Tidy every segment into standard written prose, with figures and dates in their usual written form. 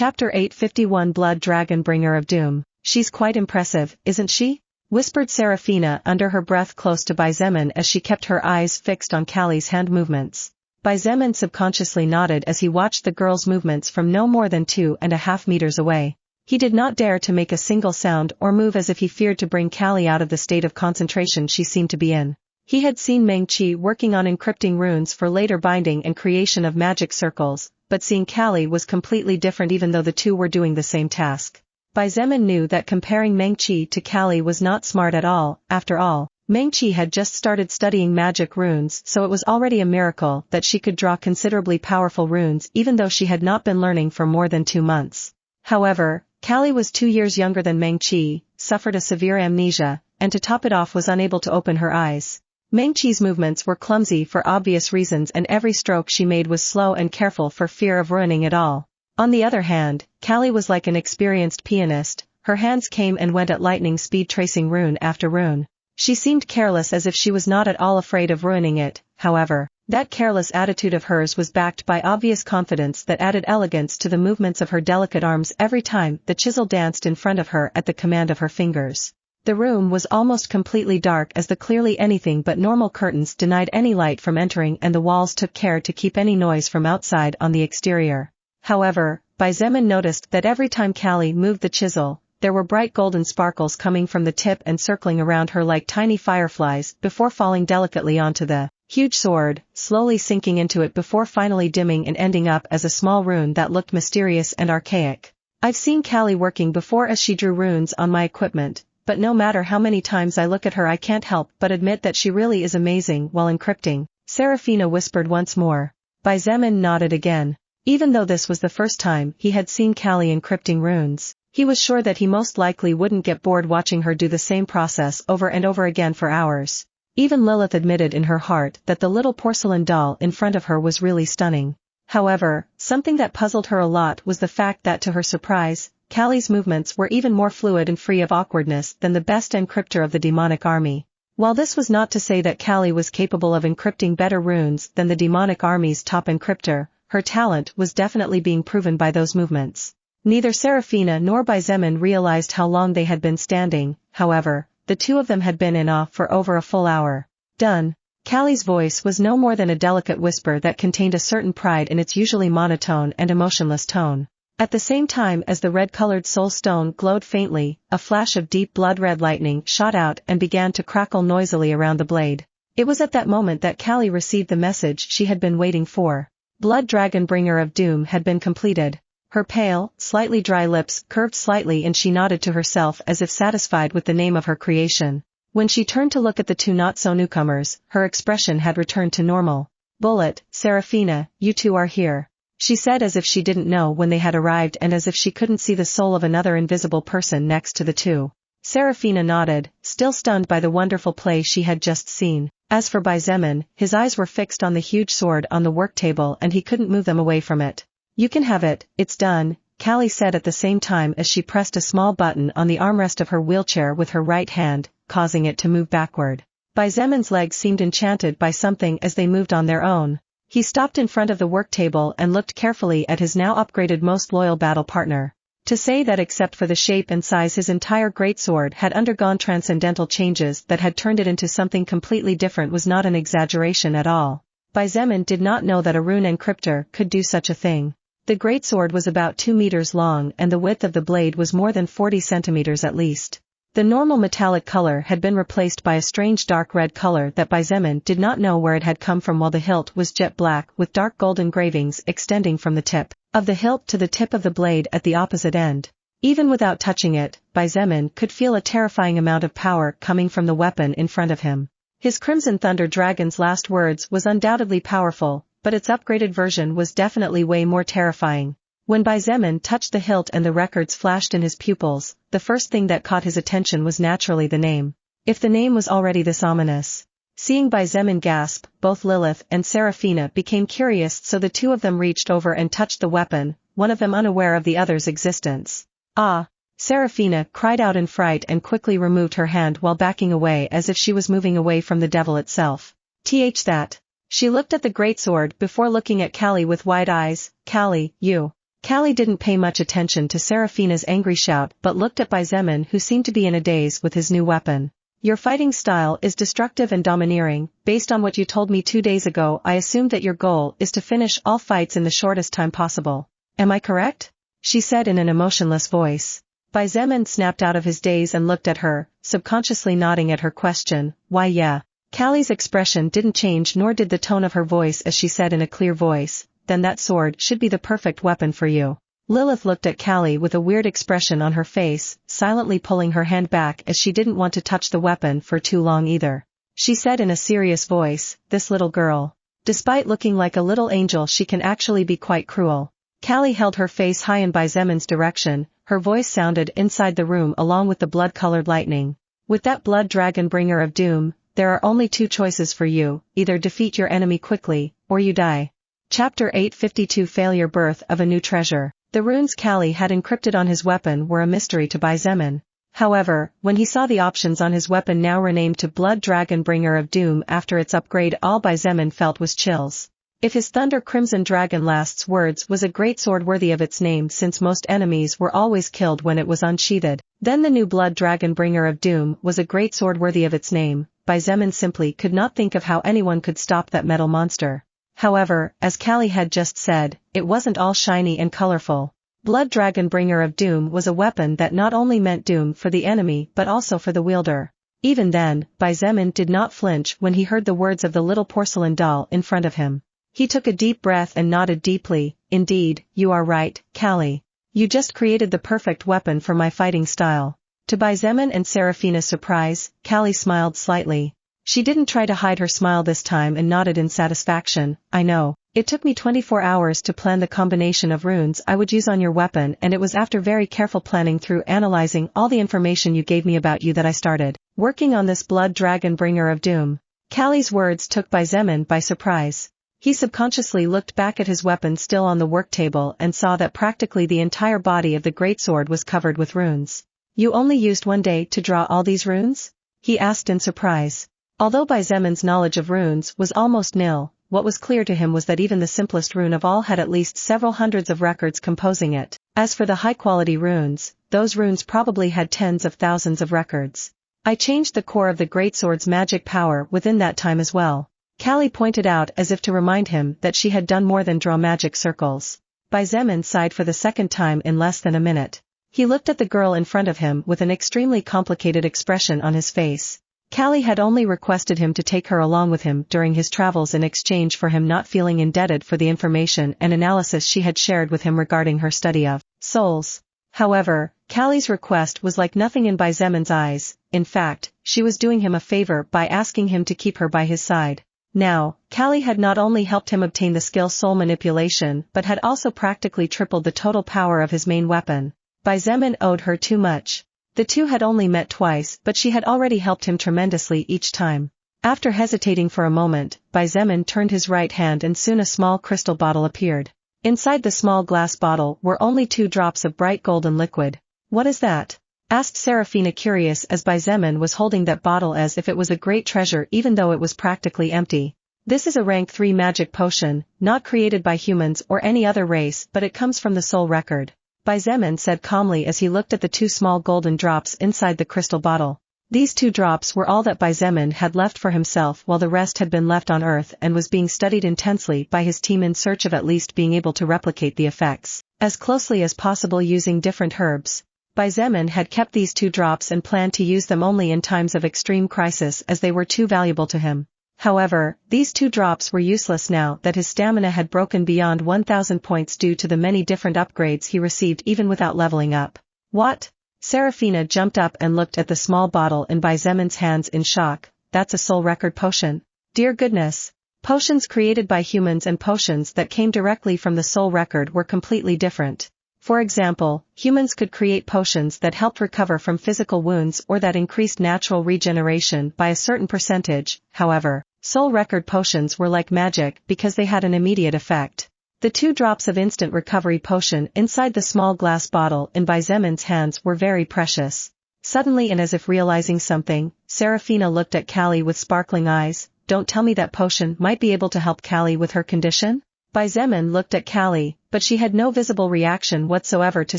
Chapter 851 Blood Dragon Bringer of Doom. She's quite impressive, isn't she? Whispered Seraphina under her breath close to Xietain as she kept her eyes fixed on Callie's hand movements. Xietain subconsciously nodded as he watched the girl's movements from no more than 2.5 meters away. He did not dare to make a single sound or move as if he feared to bring Callie out of the state of concentration she seemed to be in. He had seen Meng-Chi working on encrypting runes for later binding and creation of magic circles, but seeing Callie was completely different even though the two were doing the same task. Xietain knew that comparing Meng-Chi to Callie was not smart at all. After all, Meng-Chi had just started studying magic runes, so it was already a miracle that she could draw considerably powerful runes even though she had not been learning for more than 2 months. However, Callie was 2 years younger than Meng-Chi, suffered a severe amnesia, and to top it off was unable to open her eyes. Meng-Chi's movements were clumsy for obvious reasons and every stroke she made was slow and careful for fear of ruining it all. On the other hand, Callie was like an experienced pianist, her hands came and went at lightning speed tracing rune after rune. She seemed careless as if she was not at all afraid of ruining it, however, that careless attitude of hers was backed by obvious confidence that added elegance to the movements of her delicate arms every time the chisel danced in front of her at the command of her fingers. The room was almost completely dark as the clearly anything but normal curtains denied any light from entering and the walls took care to keep any noise from outside on the exterior. However, Xietain noticed that every time Callie moved the chisel, there were bright golden sparkles coming from the tip and circling around her like tiny fireflies before falling delicately onto the huge sword, slowly sinking into it before finally dimming and ending up as a small rune that looked mysterious and archaic. I've seen Callie working before as she drew runes on my equipment, but no matter how many times I look at her I can't help but admit that she really is amazing while encrypting, Seraphina whispered once more. Xietain nodded again. Even though this was the first time he had seen Callie encrypting runes, he was sure that he most likely wouldn't get bored watching her do the same process over and over again for hours. Even Lilith admitted in her heart that the little porcelain doll in front of her was really stunning. However, something that puzzled her a lot was the fact that to her surprise, Callie's movements were even more fluid and free of awkwardness than the best encryptor of the demonic army. While this was not to say that Callie was capable of encrypting better runes than the demonic army's top encryptor, her talent was definitely being proven by those movements. Neither Seraphina nor Xietain realized how long they had been standing, however, the two of them had been in awe for over a full hour. Done. Callie's voice was no more than a delicate whisper that contained a certain pride in its usually monotone and emotionless tone. At the same time as the red-colored soul stone glowed faintly, a flash of deep blood-red lightning shot out and began to crackle noisily around the blade. It was at that moment that Callie received the message she had been waiting for. Blood Dragon Bringer of Doom had been completed. Her pale, slightly dry lips curved slightly and she nodded to herself as if satisfied with the name of her creation. When she turned to look at the two not-so-newcomers, her expression had returned to normal. "Bullet, Seraphina, you two are here," she said as if she didn't know when they had arrived and as if she couldn't see the soul of another invisible person next to the two. Seraphina nodded, still stunned by the wonderful play she had just seen. As for Xietain, his eyes were fixed on the huge sword on the work table and he couldn't move them away from it. "You can have it, it's done," Callie said at the same time as she pressed a small button on the armrest of her wheelchair with her right hand, causing it to move backward. Xietan's legs seemed enchanted by something as they moved on their own. He stopped in front of the work table and looked carefully at his now upgraded most loyal battle partner. To say that except for the shape and size his entire greatsword had undergone transcendental changes that had turned it into something completely different was not an exaggeration at all. Xietain did not know that a rune encryptor could do such a thing. The greatsword was about 2 meters long and the width of the blade was more than 40 centimeters at least. The normal metallic color had been replaced by a strange dark red color that Xietain did not know where it had come from, while the hilt was jet black with dark gold engravings extending from the tip of the hilt to the tip of the blade at the opposite end. Even without touching it, Xietain could feel a terrifying amount of power coming from the weapon in front of him. His Crimson Thunder Dragon's last words was undoubtedly powerful, but its upgraded version was definitely way more terrifying. When Xietain touched the hilt and the records flashed in his pupils, the first thing that caught his attention was naturally the name. If the name was already this ominous. Seeing Xietain gasp, both Lilith and Seraphina became curious, so the two of them reached over and touched the weapon, one of them unaware of the other's existence. "Ah!" Seraphina cried out in fright and quickly removed her hand while backing away as if she was moving away from the devil itself. That. She looked at the greatsword before looking at Callie with wide eyes. "Callie, you." Callie didn't pay much attention to Serafina's angry shout but looked at Xietain, who seemed to be in a daze with his new weapon. Your fighting style is destructive and domineering. Based on what you told me 2 days ago, I assumed that your goal is to finish all fights in the shortest time possible. Am I correct? She said in an emotionless voice. Xietain snapped out of his daze and looked at her, subconsciously nodding at her question. Why yeah. Callie's expression didn't change, nor did the tone of her voice as she said in a clear voice, then that sword should be the perfect weapon for you. Lilith looked at Callie with a weird expression on her face, silently pulling her hand back as she didn't want to touch the weapon for too long either. She said in a serious voice, this little girl. Despite looking like a little angel, she can actually be quite cruel. Callie held her face high in Xietan's direction, her voice sounded inside the room along with the blood-colored lightning. With that blood dragon bringer of doom, there are only 2 choices for you, either defeat your enemy quickly, or you die. Chapter 852 Failure Birth of a New Treasure. The runes Callie had encrypted on his weapon were a mystery to Xietain. However, when he saw the options on his weapon now renamed to Blood Dragon Bringer of Doom after its upgrade, all Xietain felt was chills. If his Thunder Crimson Dragon Last's words was a great sword worthy of its name, since most enemies were always killed when it was unsheathed, then the new Blood Dragon Bringer of Doom was a great sword worthy of its name. Xietain simply could not think of how anyone could stop that metal monster. However, as Callie had just said, it wasn't all shiny and colorful. Blood Dragon Bringer of Doom was a weapon that not only meant doom for the enemy but also for the wielder. Even then, Xietain did not flinch when he heard the words of the little porcelain doll in front of him. He took a deep breath and nodded deeply. Indeed, you are right, Callie. You just created the perfect weapon for my fighting style. To Xietain and Serafina's surprise, Callie smiled slightly. She didn't try to hide her smile this time and nodded in satisfaction. I know. It took me 24 hours to plan the combination of runes I would use on your weapon, and it was after very careful planning through analyzing all the information you gave me about you that I started working on this Blood Dragon Bringer of Doom. Callie's words took Xietain by surprise. He subconsciously looked back at his weapon still on the work table and saw that practically the entire body of the greatsword was covered with runes. You only used 1 day to draw all these runes? He asked in surprise. Although Xietan's knowledge of runes was almost nil, what was clear to him was that even the simplest rune of all had at least several hundreds of records composing it. As for the high-quality runes, those runes probably had tens of thousands of records. I changed the core of the greatsword's magic power within that time as well. Callie pointed out as if to remind him that she had done more than draw magic circles. Xietain sighed for the second time in less than a minute. He looked at the girl in front of him with an extremely complicated expression on his face. Callie had only requested him to take her along with him during his travels in exchange for him not feeling indebted for the information and analysis she had shared with him regarding her study of souls. However, Callie's request was like nothing in Xietan's eyes. In fact, she was doing him a favor by asking him to keep her by his side. Now, Callie had not only helped him obtain the skill soul manipulation but had also practically tripled the total power of his main weapon. Xietain owed her too much. The two had only met twice, but she had already helped him tremendously each time. After hesitating for a moment, Xietain turned his right hand and soon a small crystal bottle appeared. Inside the small glass bottle were only 2 drops of bright golden liquid. What is that? Asked Serafina, curious, as Xietain was holding that bottle as if it was a great treasure even though it was practically empty. This is a rank 3 magic potion, not created by humans or any other race, but it comes from the soul record. Xietain said calmly as he looked at the 2 small golden drops inside the crystal bottle. These 2 drops were all that Xietain had left for himself, while the rest had been left on Earth and was being studied intensely by his team in search of at least being able to replicate the effects as closely as possible using different herbs. Xietain had kept these 2 drops and planned to use them only in times of extreme crisis as they were too valuable to him. However, these 2 drops were useless now that his stamina had broken beyond 1,000 points due to the many different upgrades he received even without leveling up. What? Serafina jumped up and looked at the small bottle in Xietan's hands in shock. That's a soul record potion. Dear goodness. Potions created by humans and potions that came directly from the soul record were completely different. For example, humans could create potions that helped recover from physical wounds or that increased natural regeneration by a certain percentage. However, soul record potions were like magic because they had an immediate effect. The 2 drops of instant recovery potion inside the small glass bottle in Xietan's hands were very precious. Suddenly, and as if realizing something, Serafina looked at Callie with sparkling eyes. Don't tell me that potion might be able to help Callie with her condition? Xietain looked at Callie, but she had no visible reaction whatsoever to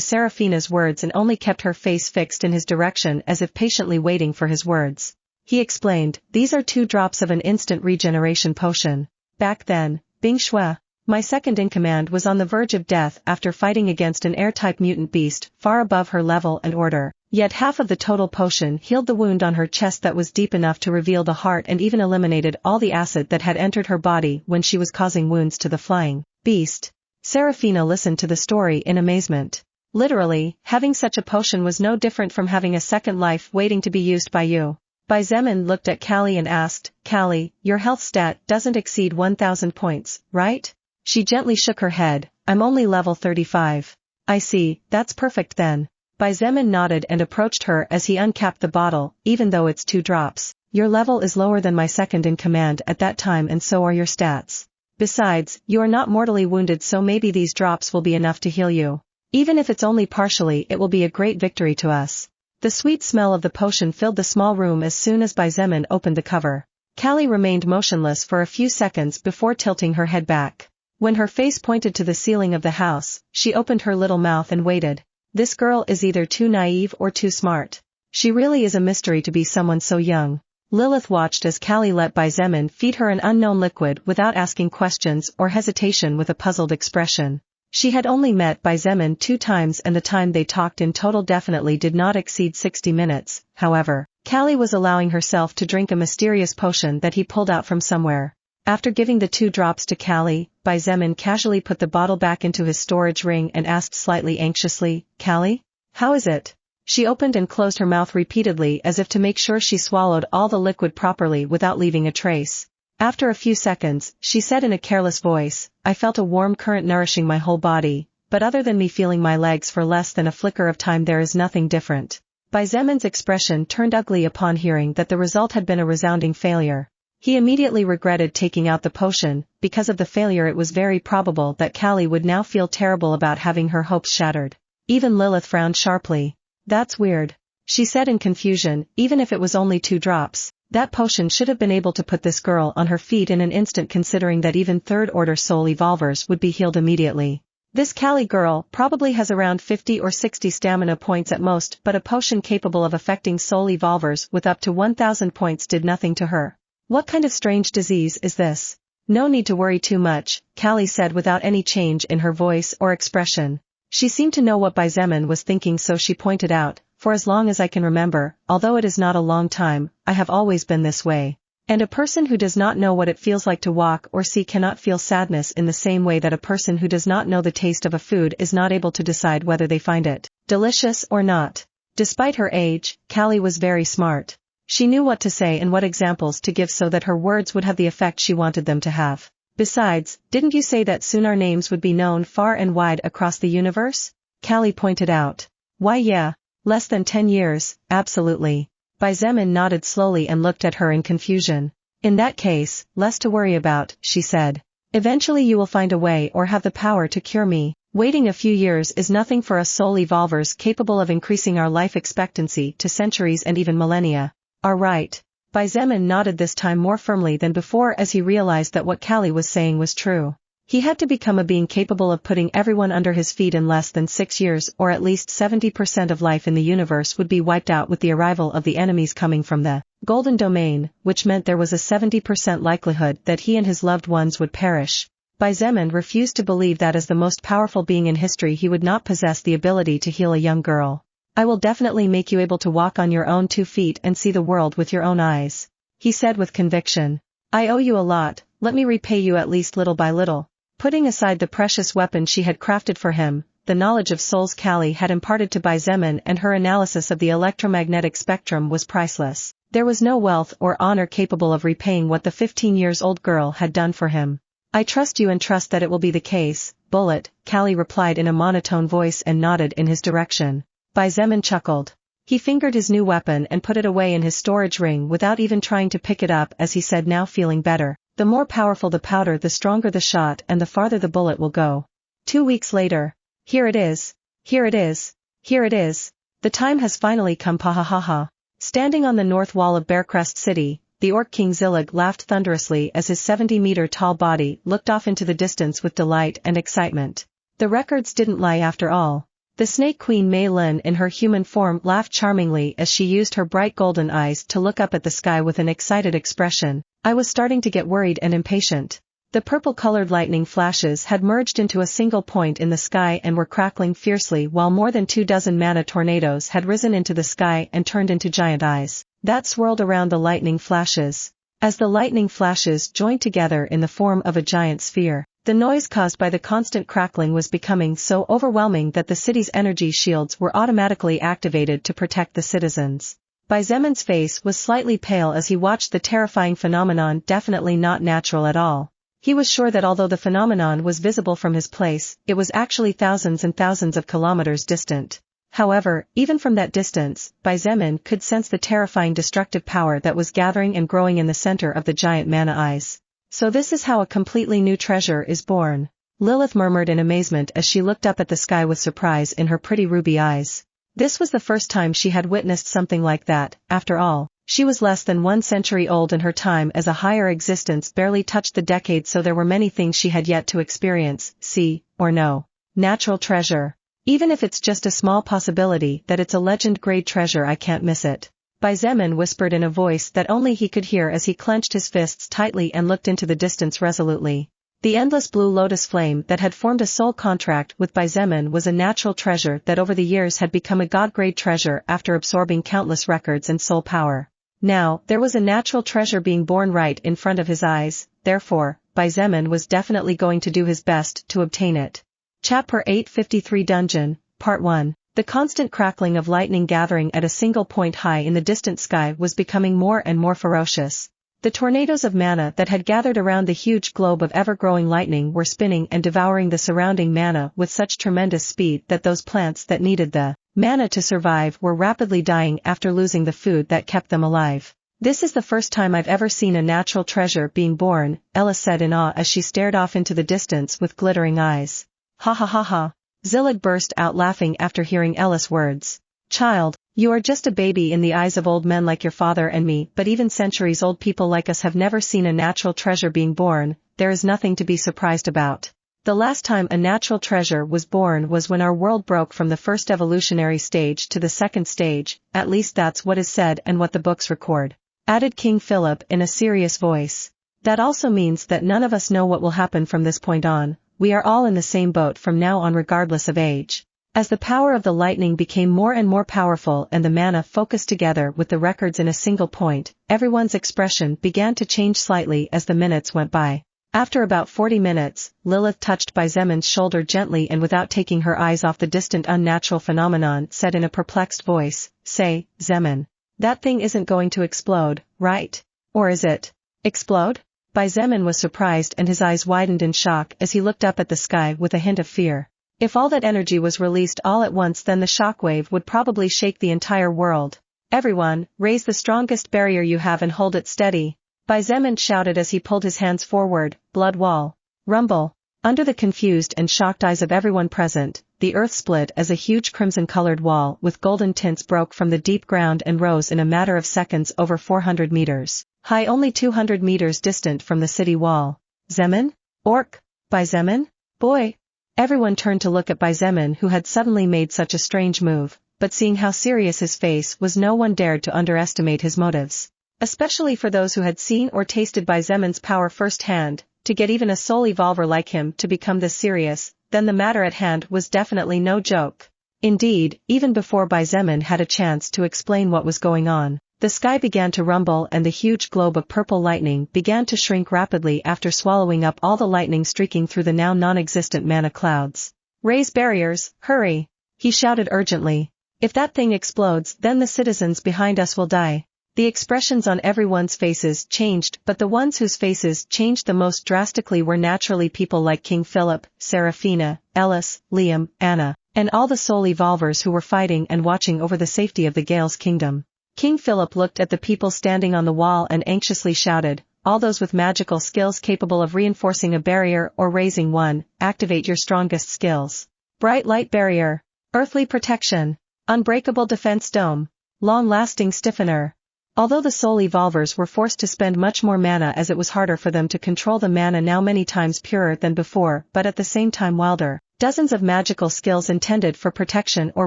Serafina's words and only kept her face fixed in his direction as if patiently waiting for his words. He explained, "These are 2 drops of an instant regeneration potion. Back then, Bing Shui, my second-in-command, was on the verge of death after fighting against an air-type mutant beast far above her level and order. Yet half of the total potion healed the wound on her chest that was deep enough to reveal the heart and even eliminated all the acid that had entered her body when she was causing wounds to the flying beast." Serafina listened to the story in amazement. Literally, having such a potion was no different from having a second life waiting to be used by you. Xietain looked at Callie and asked, "Callie, your health stat doesn't exceed 1,000 points, right?" She gently shook her head, "I'm only level 35. "I see, that's perfect then." Xietain nodded and approached her as he uncapped the bottle, "Even though it's 2 drops, your level is lower than my second-in-command at that time and so are your stats. Besides, you are not mortally wounded, so maybe these drops will be enough to heal you. Even if it's only partially, it will be a great victory to us." The sweet smell of the potion filled the small room as soon as Xietain opened the cover. Callie remained motionless for a few seconds before tilting her head back. When her face pointed to the ceiling of the house, she opened her little mouth and waited. This girl is either too naive or too smart. She really is a mystery to be someone so young. Lilith watched as Callie let Xietain feed her an unknown liquid without asking questions or hesitation with a puzzled expression. She had only met Xietain 2 times and the time they talked in total definitely did not exceed 60 minutes, however. Callie was allowing herself to drink a mysterious potion that he pulled out from somewhere. After giving the 2 drops to Callie, Xietain casually put the bottle back into his storage ring and asked slightly anxiously, "Callie? How is it?" She opened and closed her mouth repeatedly as if to make sure she swallowed all the liquid properly without leaving a trace. After a few seconds, she said in a careless voice, "I felt a warm current nourishing my whole body, but other than me feeling my legs for less than a flicker of time there is nothing different." Xietan's expression turned ugly upon hearing that the result had been a resounding failure. He immediately regretted taking out the potion. Because of the failure, it was very probable that Callie would now feel terrible about having her hopes shattered. Even Lilith frowned sharply. "That's weird," she said in confusion. "Even if it was only 2 drops, that potion should have been able to put this girl on her feet in an instant, considering that even third-order soul evolvers would be healed immediately. This Callie girl probably has around 50 or 60 stamina points at most, but a potion capable of affecting soul evolvers with up to 1,000 points did nothing to her. What kind of strange disease is this?" "No need to worry too much," Callie said without any change in her voice or expression. She seemed to know what Xietain was thinking, so she pointed out, "For as long as I can remember, although it is not a long time, I have always been this way. And a person who does not know what it feels like to walk or see cannot feel sadness in the same way that a person who does not know the taste of a food is not able to decide whether they find it delicious or not." Despite her age, Callie was very smart. She knew what to say and what examples to give so that her words would have the effect she wanted them to have. "Besides, didn't you say that soon our names would be known far and wide across the universe?" Callie pointed out. "Why yeah, less than 10 years, absolutely." Xietain nodded slowly and looked at her in confusion. "In that case, less to worry about," she said. "Eventually you will find a way or have the power to cure me. Waiting a few years is nothing for us soul evolvers capable of increasing our life expectancy to centuries and even millennia. Are right?" Xietain nodded this time more firmly than before as he realized that what Callie was saying was true. He had to become a being capable of putting everyone under his feet in less than 6 years, or at least 70% of life in the universe would be wiped out with the arrival of the enemies coming from the Golden Domain, which meant there was a 70% likelihood that he and his loved ones would perish. Xietain refused to believe that as the most powerful being in history he would not possess the ability to heal a young girl. "I will definitely make you able to walk on your own 2 feet and see the world with your own eyes," he said with conviction. "I owe you a lot, let me repay you at least little by little." Putting aside the precious weapon she had crafted for him, the knowledge of souls Callie had imparted to Xietain and her analysis of the electromagnetic spectrum was priceless. There was no wealth or honor capable of repaying what the 15-years-old girl had done for him. "I trust you and trust that it will be the case, Bullet," Callie replied in a monotone voice and nodded in his direction. Xietain chuckled. He fingered his new weapon and put it away in his storage ring without even trying to pick it up as he said, now feeling better. "The more powerful the powder, the stronger the shot and the farther the bullet will go." 2 weeks later. "Here it is. Here it is. Here it is. The time has finally come, pahahaha." Standing on the north wall of Bearcrest City, the Orc King Zillig laughed thunderously as his 70-meter tall body looked off into the distance with delight and excitement. The records didn't lie after all. The Snake Queen Mei Lin in her human form laughed charmingly as she used her bright golden eyes to look up at the sky with an excited expression. I was starting to get worried and impatient. The purple-colored lightning flashes had merged into a single point in the sky and were crackling fiercely while more than 24 mana tornadoes had risen into the sky and turned into giant eyes that swirled around the lightning flashes. As the lightning flashes joined together in the form of a giant sphere, the noise caused by the constant crackling was becoming so overwhelming that the city's energy shields were automatically activated to protect the citizens. Zemon's face was slightly pale as he watched the terrifying phenomenon, definitely not natural at all. He was sure that although the phenomenon was visible from his place, it was actually thousands and thousands of kilometers distant. However, even from that distance, Zemon could sense the terrifying destructive power that was gathering and growing in the center of the giant mana eyes. So this is how a completely new treasure is born. Lilith murmured in amazement as she looked up at the sky with surprise in her pretty ruby eyes. This was the first time she had witnessed something like that. After all, she was less than 1 century old and her time as a higher existence barely touched the decade, so there were many things she had yet to experience, see, or know. Natural treasure. Even if it's just a small possibility that it's a legend-grade treasure, I can't miss it. Zemon whispered in a voice that only he could hear as he clenched his fists tightly and looked into the distance resolutely. The endless blue lotus flame that had formed a soul contract with Zemon was a natural treasure that over the years had become a god-grade treasure after absorbing countless records and soul power. Now, there was a natural treasure being born right in front of his eyes, therefore, Zemon was definitely going to do his best to obtain it. Chapter 853 Dungeon, Part 1. The constant crackling of lightning gathering at a single point high in the distant sky was becoming more and more ferocious. The tornadoes of mana that had gathered around the huge globe of ever-growing lightning were spinning and devouring the surrounding mana with such tremendous speed that those plants that needed the mana to survive were rapidly dying after losing the food that kept them alive. This is the first time I've ever seen a natural treasure being born, Ella said in awe as she stared off into the distance with glittering eyes. Ha ha ha ha. Zillig burst out laughing after hearing Ella's words. Child, you are just a baby in the eyes of old men like your father and me, but even centuries-old people like us have never seen a natural treasure being born. There is nothing to be surprised about. The last time a natural treasure was born was when our world broke from the first evolutionary stage to the second stage, at least that's what is said and what the books record. Added King Philip in a serious voice. That also means that none of us know what will happen from this point on. We are all in the same boat from now on regardless of age. As the power of the lightning became more and more powerful and the mana focused together with the records in a single point, everyone's expression began to change slightly as the minutes went by. After about 40 minutes, Lilith touched Zemon's shoulder gently and without taking her eyes off the distant unnatural phenomenon said in a perplexed voice, Say, Zemon. That thing isn't going to explode, right? Or is it? Explode? Zemon was surprised and his eyes widened in shock as he looked up at the sky with a hint of fear. If all that energy was released all at once, then the shockwave would probably shake the entire world. Everyone, raise the strongest barrier you have and hold it steady. Zemon shouted as he pulled his hands forward, Blood Wall. Rumble. Under the confused and shocked eyes of everyone present, the earth split as a huge crimson-colored wall with golden tints broke from the deep ground and rose in a matter of seconds over 400 meters, high only 200 meters distant from the city wall. Zemon? Orc? Zemon? Boy? Everyone turned to look at Zemon, who had suddenly made such a strange move, but seeing how serious his face was, no one dared to underestimate his motives. Especially for those who had seen or tasted Zemon's power firsthand. To get even a soul evolver like him to become this serious, then the matter at hand was definitely no joke. Indeed, even before Zemon had a chance to explain what was going on, the sky began to rumble and the huge globe of purple lightning began to shrink rapidly after swallowing up all the lightning streaking through the now non-existent mana clouds. Raise barriers, hurry! He shouted urgently. If that thing explodes, then the citizens behind us will die. The expressions on everyone's faces changed, but the ones whose faces changed the most drastically were naturally people like King Philip, Seraphina, Ellis, Liam, Anna, and all the soul evolvers who were fighting and watching over the safety of the Gale's kingdom. King Philip looked at the people standing on the wall and anxiously shouted, all those with magical skills capable of reinforcing a barrier or raising one, activate your strongest skills. Bright light barrier, earthly protection, unbreakable defense dome, long-lasting stiffener. Although the soul evolvers were forced to spend much more mana as it was harder for them to control the mana now many times purer than before, but at the same time wilder, Dozens of magical skills intended for protection or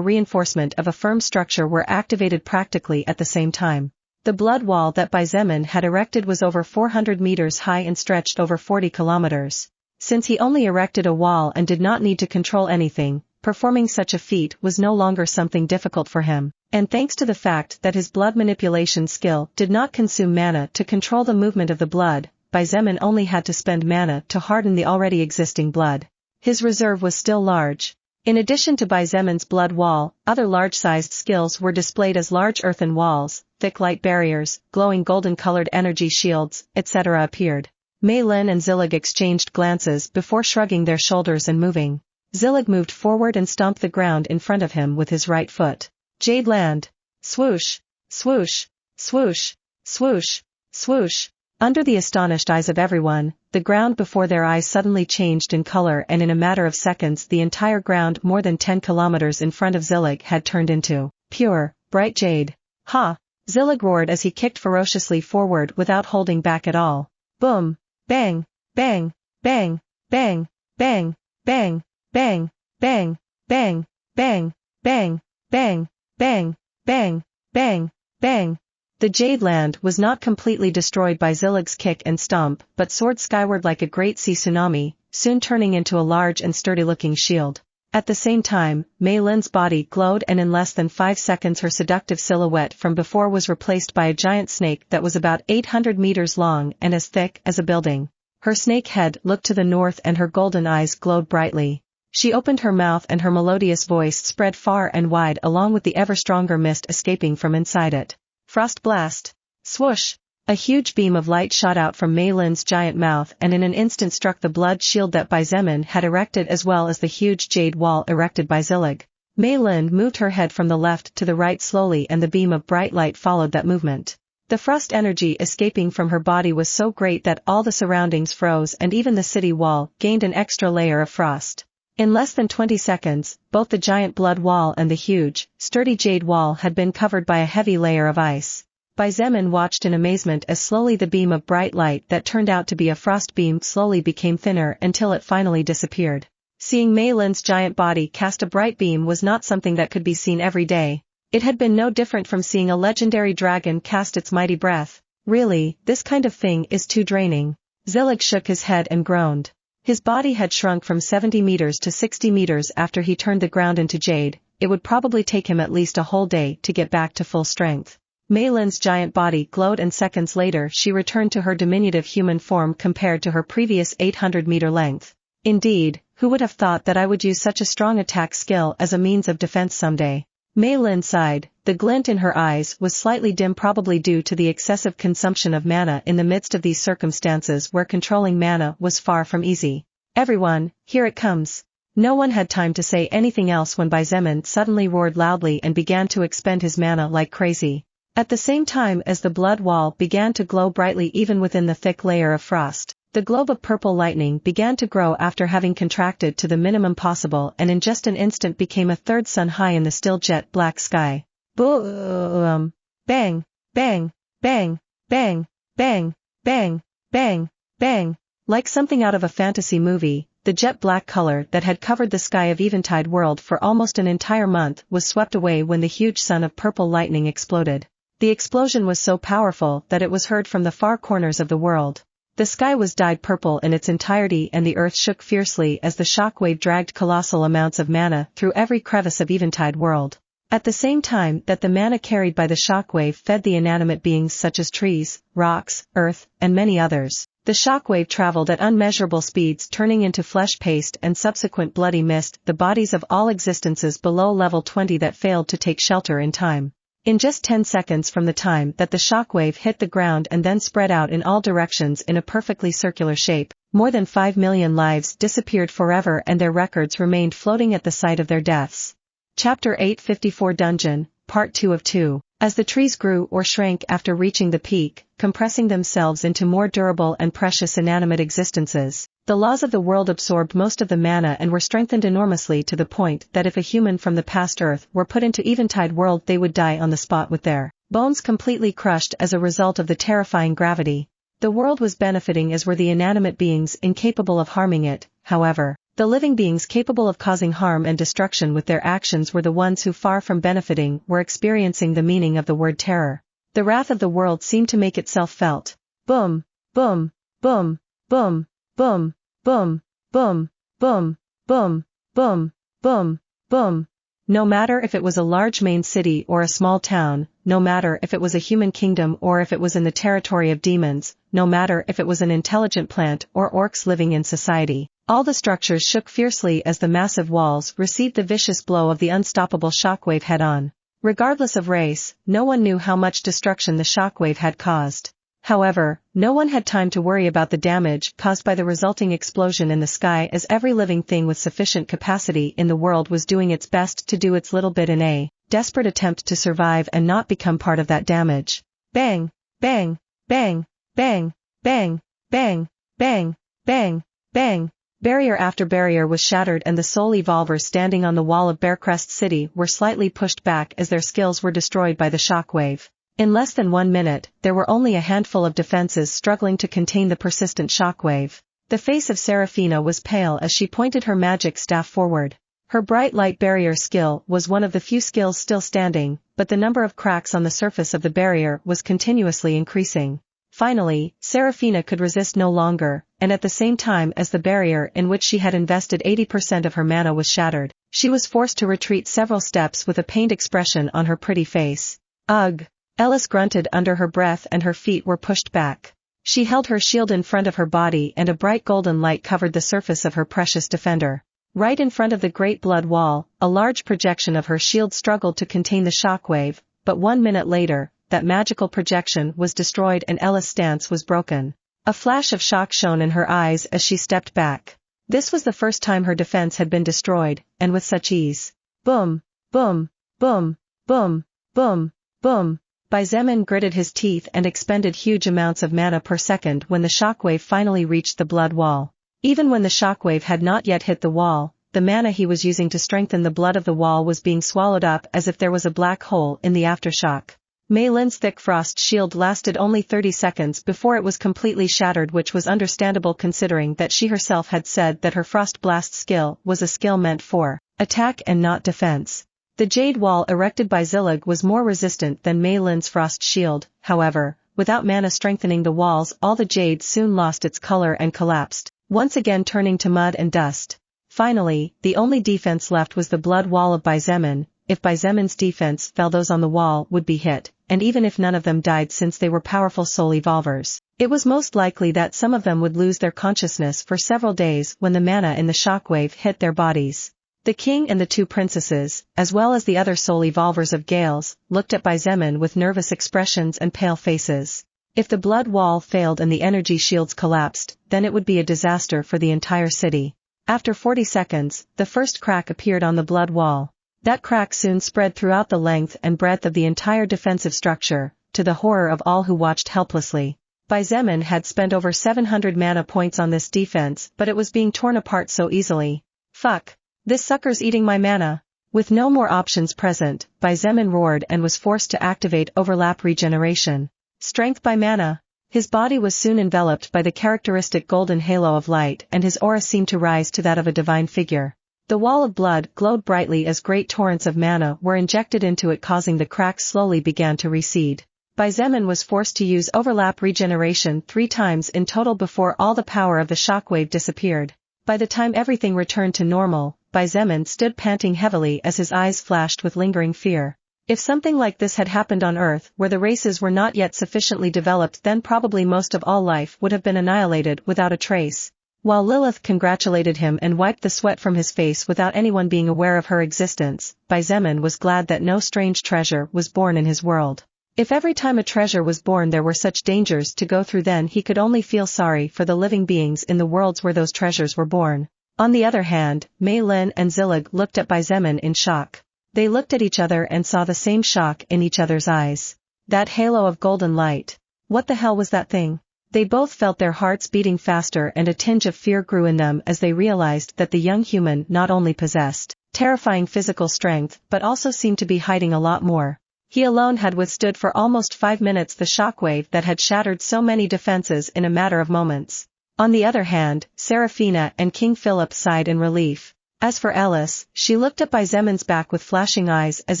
reinforcement of a firm structure were activated practically at the same time. The blood wall that Xietain had erected was over 400 meters high and stretched over 40 kilometers. Since he only erected a wall and did not need to control anything, performing such a feat was no longer something difficult for him, and thanks to the fact that his blood manipulation skill did not consume mana to control the movement of the blood, Xietain only had to spend mana to harden the already existing blood. His reserve was still large. In addition to Xietan's blood wall, other large-sized skills were displayed as large earthen walls, thick light barriers, glowing golden-colored energy shields, etc. appeared. Mei Lin and Zillig exchanged glances before shrugging their shoulders and moving. Zillig moved forward and stomped the ground in front of him with his right foot. Jade land. Swoosh, swoosh, swoosh, swoosh, swoosh. Under the astonished eyes of everyone, the ground before their eyes suddenly changed in color, and in a matter of seconds the entire ground more than 10 kilometers in front of Zillig had turned into pure, bright jade. Ha! Zillig roared as he kicked ferociously forward without holding back at all. Boom! Bang! Bang! Bang! Bang! Bang! Bang! Bang! Bang! Bang! Bang! Bang! Bang! Bang! Bang! Bang! Bang! The Jade Land was not completely destroyed by Zillig's kick and stomp, but soared skyward like a great sea tsunami, soon turning into a large and sturdy-looking shield. At the same time, Mei Lin's body glowed, and in less than 5 seconds her seductive silhouette from before was replaced by a giant snake that was about 800 meters long and as thick as a building. Her snake head looked to the north and her golden eyes glowed brightly. She opened her mouth and her melodious voice spread far and wide, along with the ever-stronger mist escaping from inside it. Frost blast. Swoosh! A huge beam of light shot out from Mei Lin's giant mouth and in an instant struck the blood shield that Xietain had erected, as well as the huge jade wall erected by Zillig. Mei Lin moved her head from the left to the right slowly, and the beam of bright light followed that movement. The frost energy escaping from her body was so great that all the surroundings froze, and even the city wall gained an extra layer of frost. In less than 20 seconds, both the giant blood wall and the huge, sturdy jade wall had been covered by a heavy layer of ice. Xietain watched in amazement as slowly the beam of bright light that turned out to be a frost beam slowly became thinner until it finally disappeared. Seeing Mei Lin's giant body cast a bright beam was not something that could be seen every day. It had been no different from seeing a legendary dragon cast its mighty breath. Really, this kind of thing is too draining. Zillig shook his head and groaned. His body had shrunk from 70 meters to 60 meters after he turned the ground into jade. It would probably take him at least a whole day to get back to full strength. Mei Lin's giant body glowed, and seconds later she returned to her diminutive human form compared to her previous 800-meter length. Indeed, who would have thought that I would use such a strong attack skill as a means of defense someday? Mei Lin sighed. The glint in her eyes was slightly dim, probably due to the excessive consumption of mana in the midst of these circumstances where controlling mana was far from easy. Everyone, here it comes. No one had time to say anything else when Xietain suddenly roared loudly and began to expend his mana like crazy. At the same time as the blood wall began to glow brightly even within the thick layer of frost, the globe of purple lightning began to grow after having contracted to the minimum possible, and in just an instant became a third sun high in the still jet black sky. Boom! Bang! Bang! Bang! Bang! Bang! Bang! Bang! Bang! Like something out of a fantasy movie, the jet black color that had covered the sky of Eventide World for almost an entire month was swept away when the huge sun of purple lightning exploded. The explosion was so powerful that it was heard from the far corners of the world. The sky was dyed purple in its entirety, and the earth shook fiercely as the shockwave dragged colossal amounts of mana through every crevice of Eventide World. At the same time that the mana carried by the shockwave fed the inanimate beings such as trees, rocks, earth, and many others, the shockwave traveled at unmeasurable speeds, turning into flesh paste and subsequent bloody mist the bodies of all existences below level 20 that failed to take shelter in time. In just 10 seconds from the time that the shockwave hit the ground and then spread out in all directions in a perfectly circular shape, more than 5 million lives disappeared forever, and their records remained floating at the site of their deaths. Chapter 854 Dungeon, Part 2 of 2. As the trees grew or shrank after reaching the peak, compressing themselves into more durable and precious inanimate existences, the laws of the world absorbed most of the mana and were strengthened enormously to the point that if a human from the past Earth were put into Eventide World, they would die on the spot with their bones completely crushed as a result of the terrifying gravity. The world was benefiting, as were the inanimate beings incapable of harming it. However, The living beings capable of causing harm and destruction with their actions were the ones who, far from benefiting, were experiencing the meaning of the word terror. The wrath of the world seemed to make itself felt. Boom, boom, boom, boom, boom, boom, boom, boom, boom, boom, boom, boom. No matter if it was a large main city or a small town, no matter if it was a human kingdom or if it was in the territory of demons, no matter if it was an intelligent plant or orcs living in society, all the structures shook fiercely as the massive walls received the vicious blow of the unstoppable shockwave head-on. Regardless of race, no one knew how much destruction the shockwave had caused. However, no one had time to worry about the damage caused by the resulting explosion in the sky, as every living thing with sufficient capacity in the world was doing its best to do its little bit in a desperate attempt to survive and not become part of that damage. Bang, bang, bang, bang, bang, bang, bang, bang, bang. Barrier after barrier was shattered and the soul evolvers standing on the wall of Bearcrest City were slightly pushed back as their skills were destroyed by the shockwave. In less than 1 minute, there were only a handful of defenses struggling to contain the persistent shockwave. The face of Seraphina was pale as she pointed her magic staff forward. Her bright light barrier skill was one of the few skills still standing, but the number of cracks on the surface of the barrier was continuously increasing. Finally, Seraphina could resist no longer, and at the same time as the barrier in which she had invested 80% of her mana was shattered, she was forced to retreat several steps with a pained expression on her pretty face. Ugh! Ellis grunted under her breath and her feet were pushed back. She held her shield in front of her body and a bright golden light covered the surface of her precious defender. Right in front of the great blood wall, a large projection of her shield struggled to contain the shockwave, but 1 minute later, that magical projection was destroyed and Ella's stance was broken. A flash of shock shone in her eyes as she stepped back. This was the first time her defense had been destroyed, and with such ease. Boom, boom, boom, boom, boom, boom. Xietain gritted his teeth and expended huge amounts of mana per second when the shockwave finally reached the blood wall. Even when the shockwave had not yet hit the wall, the mana he was using to strengthen the blood of the wall was being swallowed up as if there was a black hole in the aftershock. Mei Lin's thick frost shield lasted only 30 seconds before it was completely shattered, which was understandable considering that she herself had said that her frost blast skill was a skill meant for attack and not defense. The jade wall erected by Zillig was more resistant than Mei Lin's frost shield, however, without mana strengthening the walls all the jade soon lost its color and collapsed, once again turning to mud and dust. Finally, the only defense left was the blood wall of Xietain. If Xietan's defense fell, those on the wall would be hit, and even if none of them died since they were powerful soul evolvers, it was most likely that some of them would lose their consciousness for several days when the mana in the shockwave hit their bodies. The king and the 2 princesses, as well as the other soul evolvers of Gales, looked at Xietain with nervous expressions and pale faces. If the blood wall failed and the energy shields collapsed, then it would be a disaster for the entire city. After 40 seconds, the first crack appeared on the blood wall. That crack soon spread throughout the length and breadth of the entire defensive structure, to the horror of all who watched helplessly. Xietain had spent over 700 mana points on this defense, but it was being torn apart so easily. Fuck! This sucker's eating my mana. With no more options present, Xietain roared and was forced to activate overlap regeneration. Strength by mana. His body was soon enveloped by the characteristic golden halo of light and his aura seemed to rise to that of a divine figure. The wall of blood glowed brightly as great torrents of mana were injected into it, causing the cracks slowly began to recede. Xietain was forced to use overlap regeneration 3 times in total before all the power of the shockwave disappeared. By the time everything returned to normal, Xietain stood panting heavily as his eyes flashed with lingering fear. If something like this had happened on Earth where the races were not yet sufficiently developed, then probably most of all life would have been annihilated without a trace. While Lilith congratulated him and wiped the sweat from his face without anyone being aware of her existence, Xietain was glad that no strange treasure was born in his world. If every time a treasure was born there were such dangers to go through, then he could only feel sorry for the living beings in the worlds where those treasures were born. On the other hand, Mei Lin and Zillig looked at Xietain in shock. They looked at each other and saw the same shock in each other's eyes. That halo of golden light. What the hell was that thing? They both felt their hearts beating faster and a tinge of fear grew in them as they realized that the young human not only possessed terrifying physical strength but also seemed to be hiding a lot more. He alone had withstood for almost 5 minutes the shockwave that had shattered so many defenses in a matter of moments. On the other hand, Seraphina and King Philip sighed in relief. As for Ellis, she looked up by Zemon's back with flashing eyes as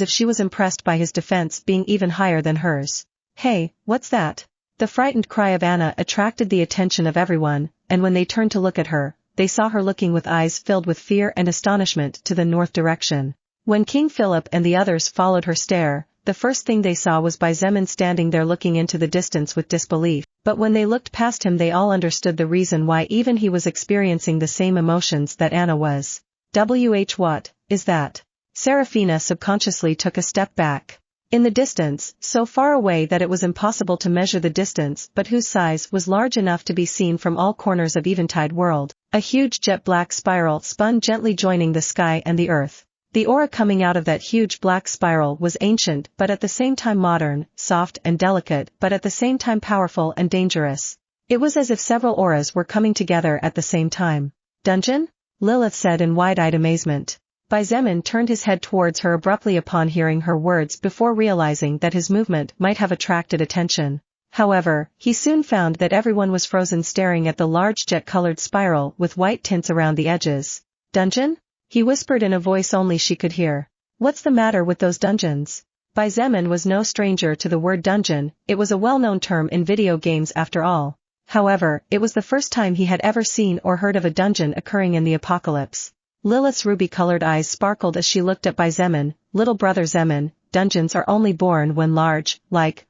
if she was impressed by his defense being even higher than hers. "Hey, what's that?" The frightened cry of Anna attracted the attention of everyone, and when they turned to look at her, they saw her looking with eyes filled with fear and astonishment to the north direction. When King Philip and the others followed her stare, the first thing they saw was Zemon standing there looking into the distance with disbelief, but when they looked past him they all understood the reason why even he was experiencing the same emotions that Anna was. What is that? Seraphina subconsciously took a step back. In the distance, so far away that it was impossible to measure the distance but whose size was large enough to be seen from all corners of Eventide World, a huge jet-black spiral spun gently joining the sky and the earth. The aura coming out of that huge black spiral was ancient but at the same time modern, soft and delicate but at the same time powerful and dangerous. It was as if several auras were coming together at the same time. "Dungeon?" Lilith said in wide-eyed amazement. Zemon turned his head towards her abruptly upon hearing her words before realizing that his movement might have attracted attention. However, he soon found that everyone was frozen staring at the large jet-colored spiral with white tints around the edges. "Dungeon?" he whispered in a voice only she could hear. "What's the matter with those dungeons?" Zemon was no stranger to the word dungeon, it was a well-known term in video games after all. However, it was the first time he had ever seen or heard of a dungeon occurring in the apocalypse. Lilith's ruby-colored eyes sparkled as she looked at Zemon. "Little brother Zemon, dungeons are only born when large,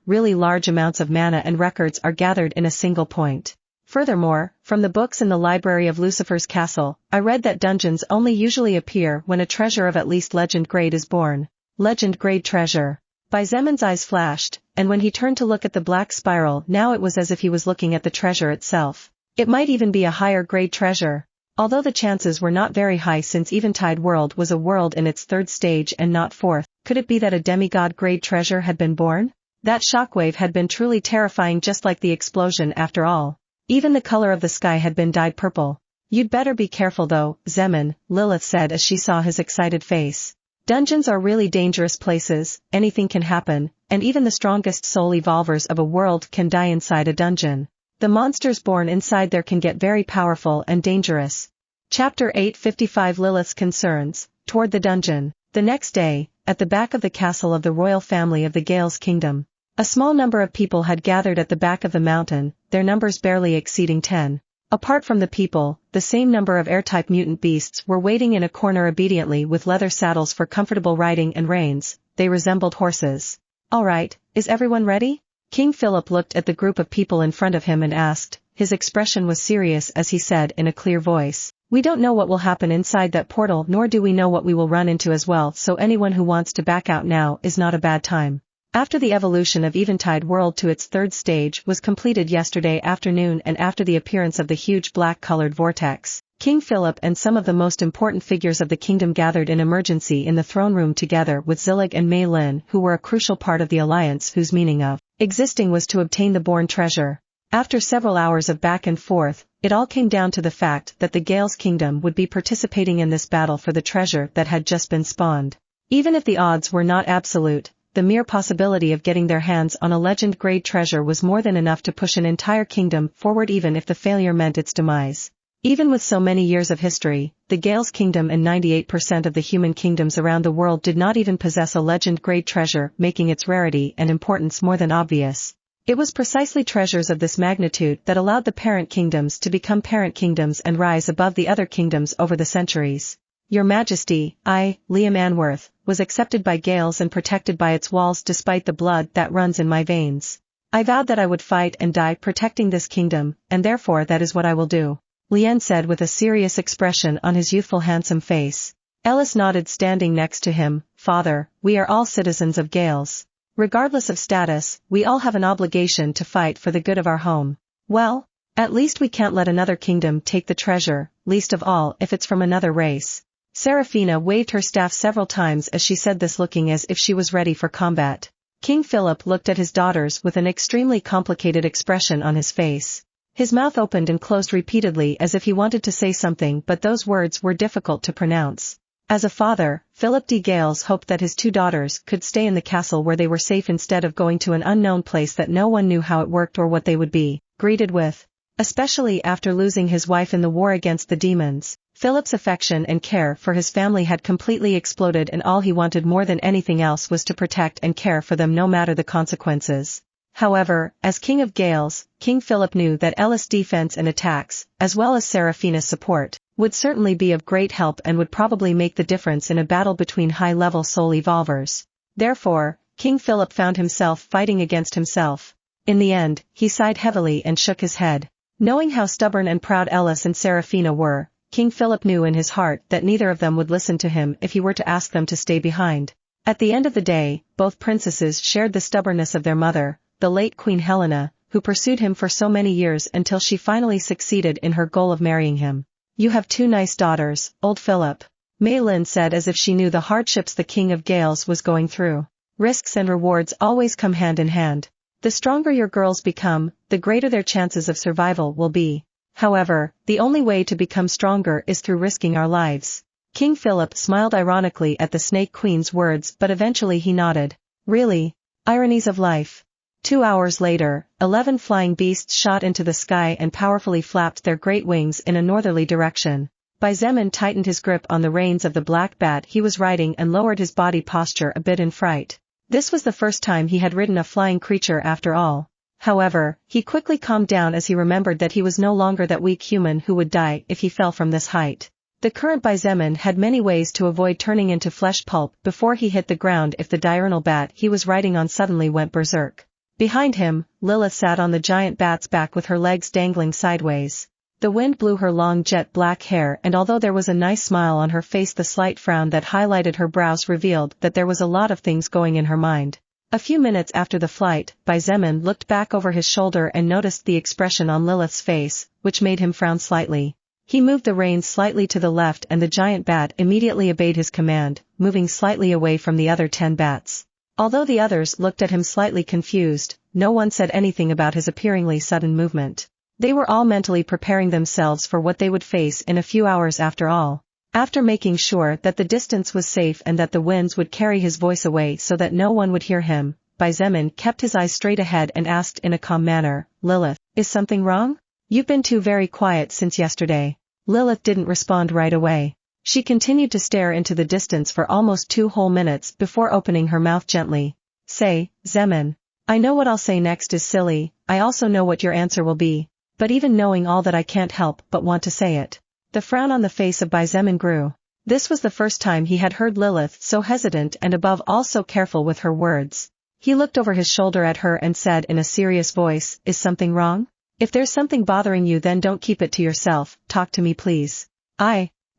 really large amounts of mana and records are gathered in a single point. Furthermore, from the books in the library of Lucifer's castle, I read that dungeons only usually appear when a treasure of at least legend grade is born." Legend grade treasure. Zemon's eyes flashed, and when he turned to look at the black spiral now it was as if he was looking at the treasure itself. It might even be a higher grade treasure. Although the chances were not very high since Eventide World was a world in its third stage and not fourth, could it be that a demigod grade treasure had been born? That shockwave had been truly terrifying, just like the explosion after all. Even the color of the sky had been dyed purple. "You'd better be careful though, Zemon," Lilith said as she saw his excited face. "Dungeons are really dangerous places, anything can happen, and even the strongest soul evolvers of a world can die inside a dungeon. The monsters born inside there can get very powerful and dangerous." Chapter 855 Lilith's Concerns, Toward the Dungeon. The next day, at the back of the castle of the royal family of the Gales Kingdom, a small number of people had gathered at the back of the mountain, their numbers barely exceeding 10. Apart from the people, the same number of air-type mutant beasts were waiting in a corner obediently with leather saddles for comfortable riding and reins. They resembled horses. "All right, is everyone ready?" King Philip looked at the group of people in front of him and asked. His expression was serious as he said in a clear voice, "We don't know what will happen inside that portal, nor do we know what we will run into as well, so anyone who wants to back out now is not a bad time." After the evolution of Eventide World to its third stage was completed yesterday afternoon and after the appearance of the huge black-colored vortex, King Philip and some of the most important figures of the kingdom gathered in emergency in the throne room together with Zillig and Mei Lin, who were a crucial part of the alliance whose meaning of existing was to obtain the born treasure. After several hours of back and forth, it all came down to the fact that the Gales Kingdom would be participating in this battle for the treasure that had just been spawned. Even if the odds were not absolute, the mere possibility of getting their hands on a legend-grade treasure was more than enough to push an entire kingdom forward even if the failure meant its demise. Even with so many years of history, the Gales Kingdom and 98% of the human kingdoms around the world did not even possess a legend-grade treasure, making its rarity and importance more than obvious. It was precisely treasures of this magnitude that allowed the parent kingdoms to become parent kingdoms and rise above the other kingdoms over the centuries. "Your Majesty, I, Liam Anworth, was accepted by Gales and protected by its walls despite the blood that runs in my veins. I vowed that I would fight and die protecting this kingdom, and therefore that is what I will do," Lien said with a serious expression on his youthful handsome face. Ellis nodded standing next to him. "Father, we are all citizens of Gales. Regardless of status, we all have an obligation to fight for the good of our home. Well, at least we can't let another kingdom take the treasure, least of all if it's from another race." Seraphina waved her staff several times as she said this, looking as if she was ready for combat. King Philip looked at his daughters with an extremely complicated expression on his face. His mouth opened and closed repeatedly as if he wanted to say something, but those words were difficult to pronounce. As a father, Philip de Gales hoped that his two daughters could stay in the castle where they were safe instead of going to an unknown place that no one knew how it worked or what they would be greeted with. Especially after losing his wife in the war against the demons, Philip's affection and care for his family had completely exploded, and all he wanted more than anything else was to protect and care for them no matter the consequences. However, as King of Gales, King Philip knew that Ella's defense and attacks, as well as Seraphina's support, would certainly be of great help and would probably make the difference in a battle between high-level soul evolvers. Therefore, King Philip found himself fighting against himself. In the end, he sighed heavily and shook his head. Knowing how stubborn and proud Ellis and Seraphina were, King Philip knew in his heart that neither of them would listen to him if he were to ask them to stay behind. At the end of the day, both princesses shared the stubbornness of their mother, the late Queen Helena, who pursued him for so many years until she finally succeeded in her goal of marrying him. "You have two nice daughters, old Philip," Mei Lin said, as if she knew the hardships the King of Gales was going through. "Risks and rewards always come hand in hand. The stronger your girls become, the greater their chances of survival will be. However, the only way to become stronger is through risking our lives." King Philip smiled ironically at the Snake Queen's words, but eventually he nodded. "Really? Ironies of life." 2 hours later, 11 flying beasts shot into the sky and powerfully flapped their great wings in a northerly direction. Xietain tightened his grip on the reins of the black bat he was riding and lowered his body posture a bit in fright. This was the first time he had ridden a flying creature after all. However, he quickly calmed down as he remembered that he was no longer that weak human who would die if he fell from this height. The current Xietain had many ways to avoid turning into flesh pulp before he hit the ground if the diurnal bat he was riding on suddenly went berserk. Behind him, Lilith sat on the giant bat's back with her legs dangling sideways. The wind blew her long jet black hair, and although there was a nice smile on her face, the slight frown that highlighted her brows revealed that there was a lot of things going in her mind. A few minutes after the flight, Xietain looked back over his shoulder and noticed the expression on Lilith's face, which made him frown slightly. He moved the reins slightly to the left and the giant bat immediately obeyed his command, moving slightly away from the other 10 bats. Although the others looked at him slightly confused, no one said anything about his appearingly sudden movement. They were all mentally preparing themselves for what they would face in a few hours after all. After making sure that the distance was safe and that the winds would carry his voice away so that no one would hear him, Xietain kept his eyes straight ahead and asked in a calm manner, "Lilith, is something wrong? You've been too very quiet since yesterday." Lilith didn't respond right away. She continued to stare into the distance for almost 2 whole minutes before opening her mouth gently. "Say, Xietain. I know what I'll say next is silly, I also know what your answer will be. But even knowing all that, I can't help but want to say it." The frown on the face of Xietain grew. This was the first time he had heard Lilith so hesitant and above all so careful with her words. He looked over his shoulder at her and said in a serious voice, "Is something wrong? If there's something bothering you, then don't keep it to yourself, talk to me please."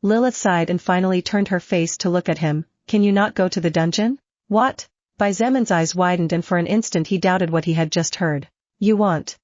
Lilith sighed and finally turned her face to look at him. "Can you not go to the dungeon?" "What?" Xietan's eyes widened and for an instant he doubted what he had just heard. You want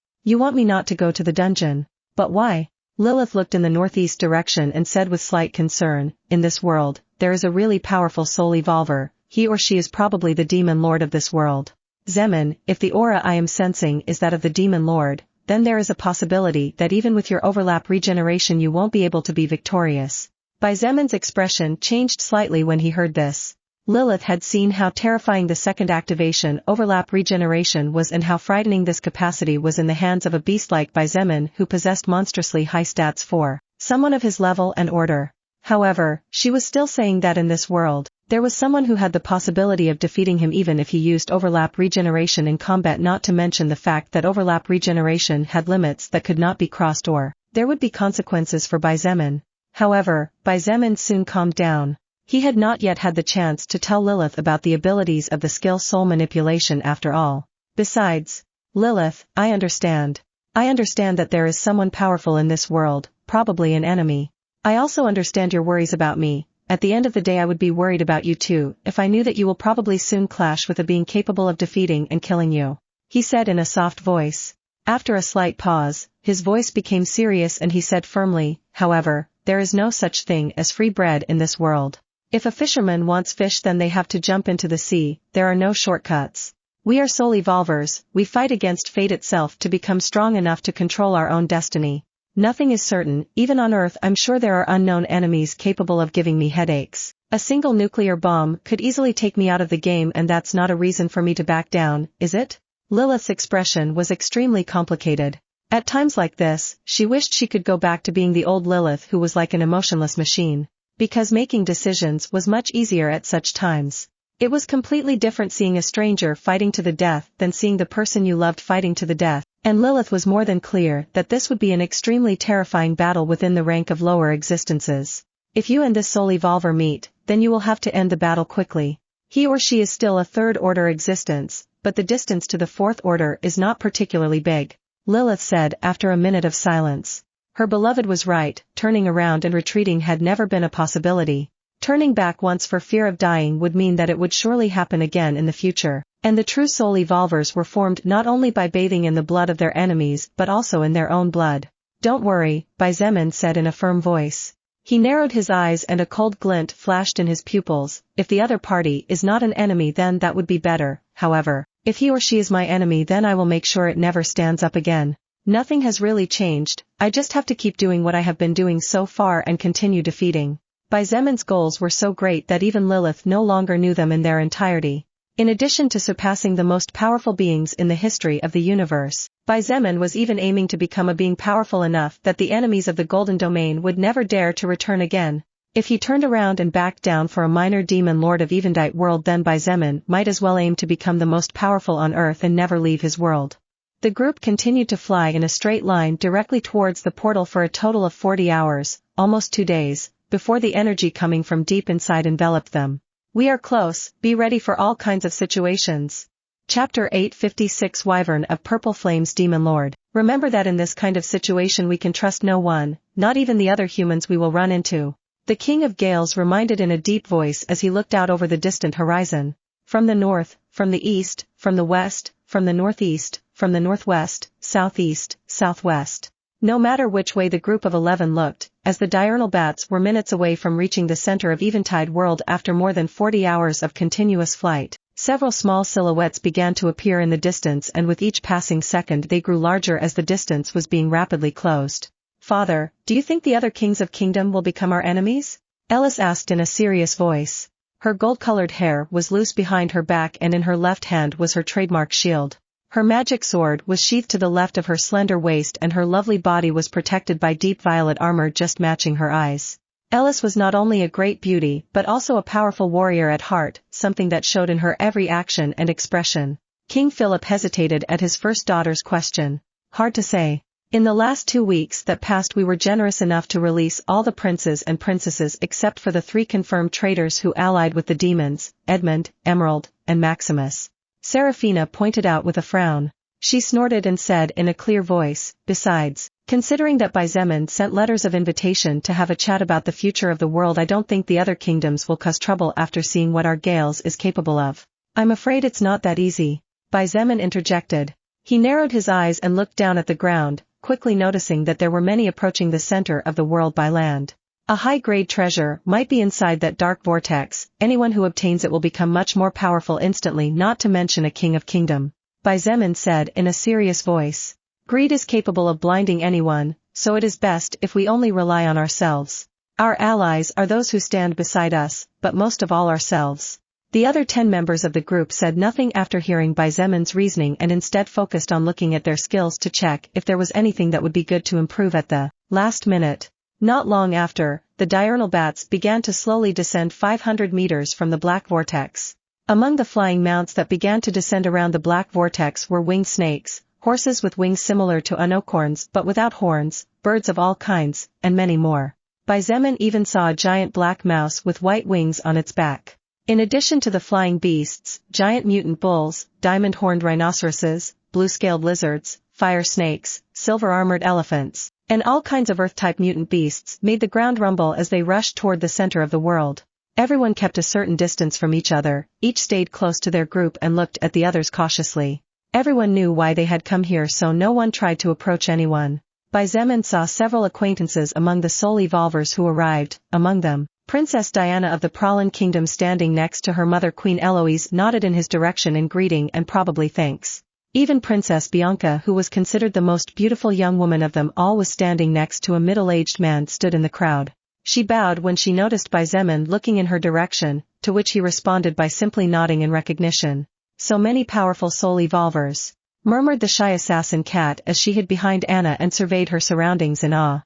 me not to go to the dungeon? But why?" Lilith looked in the northeast direction and said with slight concern, "In this world, there is a really powerful soul evolver, he or she is probably the demon lord of this world. Xietain, if the aura I am sensing is that of the demon lord, then there is a possibility that even with your overlap regeneration you won't be able to be victorious." Xietan's expression changed slightly when he heard this. Lilith had seen how terrifying the second activation overlap regeneration was and how frightening this capacity was in the hands of a beast like Xietain who possessed monstrously high stats for someone of his level and order. However, she was still saying that in this world, there was someone who had the possibility of defeating him even if he used overlap regeneration in combat, not to mention the fact that overlap regeneration had limits that could not be crossed or there would be consequences for Xietain. However, Xietain soon calmed down. He had not yet had the chance to tell Lilith about the abilities of the skill soul manipulation after all. Besides, "Lilith, I understand. I understand that there is someone powerful in this world, probably an enemy. I also understand your worries about me. At the end of the day I would be worried about you too, if I knew that you will probably soon clash with a being capable of defeating and killing you," he said in a soft voice. After a slight pause, his voice became serious and he said firmly, "However, there is no such thing as free bread in this world. If a fisherman wants fish, then they have to jump into the sea, there are no shortcuts. We are soul evolvers, we fight against fate itself to become strong enough to control our own destiny. Nothing is certain, even on Earth I'm sure there are unknown enemies capable of giving me headaches. A single nuclear bomb could easily take me out of the game, and that's not a reason for me to back down, is it?" Lilith's expression was extremely complicated. At times like this, she wished she could go back to being the old Lilith who was like an emotionless machine, because making decisions was much easier at such times. It was completely different seeing a stranger fighting to the death than seeing the person you loved fighting to the death, and Lilith was more than clear that this would be an extremely terrifying battle within the rank of lower existences. If you and this soul evolver meet, then you will have to end the battle quickly. He or she is still a third-order existence, but the distance to the fourth order is not particularly big, Lilith said after a minute of silence. Her beloved was right, turning around and retreating had never been a possibility. Turning back once for fear of dying would mean that it would surely happen again in the future, and the true soul evolvers were formed not only by bathing in the blood of their enemies but also in their own blood. Don't worry, Xietain said in a firm voice. He narrowed his eyes and a cold glint flashed in his pupils. If the other party is not an enemy then that would be better, however, if he or she is my enemy then I will make sure it never stands up again. Nothing has really changed, I just have to keep doing what I have been doing so far and continue defeating. Xietan's goals were so great that even Lilith no longer knew them in their entirety. In addition to surpassing the most powerful beings in the history of the universe, Xietain was even aiming to become a being powerful enough that the enemies of the Golden Domain would never dare to return again. If he turned around and backed down for a minor demon lord of Evendite world then Xietain might as well aim to become the most powerful on Earth and never leave his world. The group continued to fly in a straight line directly towards the portal for a total of 40 hours, almost 2 days, before the energy coming from deep inside enveloped them. We are close, be ready for all kinds of situations. Chapter 856 Wyvern of Purple Flames Demon Lord. Remember that in this kind of situation we can trust no one, not even the other humans we will run into. The King of Gales reminded in a deep voice as he looked out over the distant horizon. From the north, from the east, from the west, from the northeast, from the northwest, southeast, southwest. No matter which way the group of 11 looked, as the diurnal bats were minutes away from reaching the center of Eventide world after more than 40 hours of continuous flight, several small silhouettes began to appear in the distance and with each passing second they grew larger as the distance was being rapidly closed. Father, do you think the other kings of kingdom will become our enemies? Ellis asked in a serious voice. Her gold-colored hair was loose behind her back and in her left hand was her trademark shield. Her magic sword was sheathed to the left of her slender waist and her lovely body was protected by deep violet armor just matching her eyes. Ellis was not only a great beauty but also a powerful warrior at heart, something that showed in her every action and expression. King Philip hesitated at his first daughter's question. Hard to say. In the last 2 weeks that passed we were generous enough to release all the princes and princesses except for the 3 confirmed traitors who allied with the demons, Edmund, Emerald, and Maximus. Seraphina pointed out with a frown. She snorted and said in a clear voice, besides, considering that Xietain sent letters of invitation to have a chat about the future of the world I don't think the other kingdoms will cause trouble after seeing what our Gales is capable of. I'm afraid it's not that easy. Xietain interjected. He narrowed his eyes and looked down at the ground, quickly noticing that there were many approaching the center of the world by land. A high-grade treasure might be inside that dark vortex, anyone who obtains it will become much more powerful instantly not to mention a king of kingdom. Xietain said in a serious voice. Greed is capable of blinding anyone, so it is best if we only rely on ourselves. Our allies are those who stand beside us, but most of all ourselves. The other 10 members of the group said nothing after hearing Xietan's reasoning and instead focused on looking at their skills to check if there was anything that would be good to improve at the last minute. Not long after, the diurnal bats began to slowly descend 500 meters from the black vortex. Among the flying mounts that began to descend around the black vortex were winged snakes, horses with wings similar to unicorns but without horns, birds of all kinds, and many more. Xietain even saw a giant black mouse with white wings on its back. In addition to the flying beasts, giant mutant bulls, diamond-horned rhinoceroses, blue-scaled lizards, fire snakes, silver-armored elephants, and all kinds of Earth-type mutant beasts made the ground rumble as they rushed toward the center of the world. Everyone kept a certain distance from each other, each stayed close to their group and looked at the others cautiously. Everyone knew why they had come here so no one tried to approach anyone. Xietain saw several acquaintances among the soul evolvers who arrived, among them. Princess Diana of the Pralin Kingdom standing next to her mother Queen Eloise nodded in his direction in greeting and probably thanks. Even Princess Bianca who was considered the most beautiful young woman of them all was standing next to a middle-aged man stood in the crowd. She bowed when she noticed Xietain looking in her direction, to which he responded by simply nodding in recognition. So many powerful soul evolvers. murmured the shy assassin Cat as she hid behind Anna and surveyed her surroundings in awe.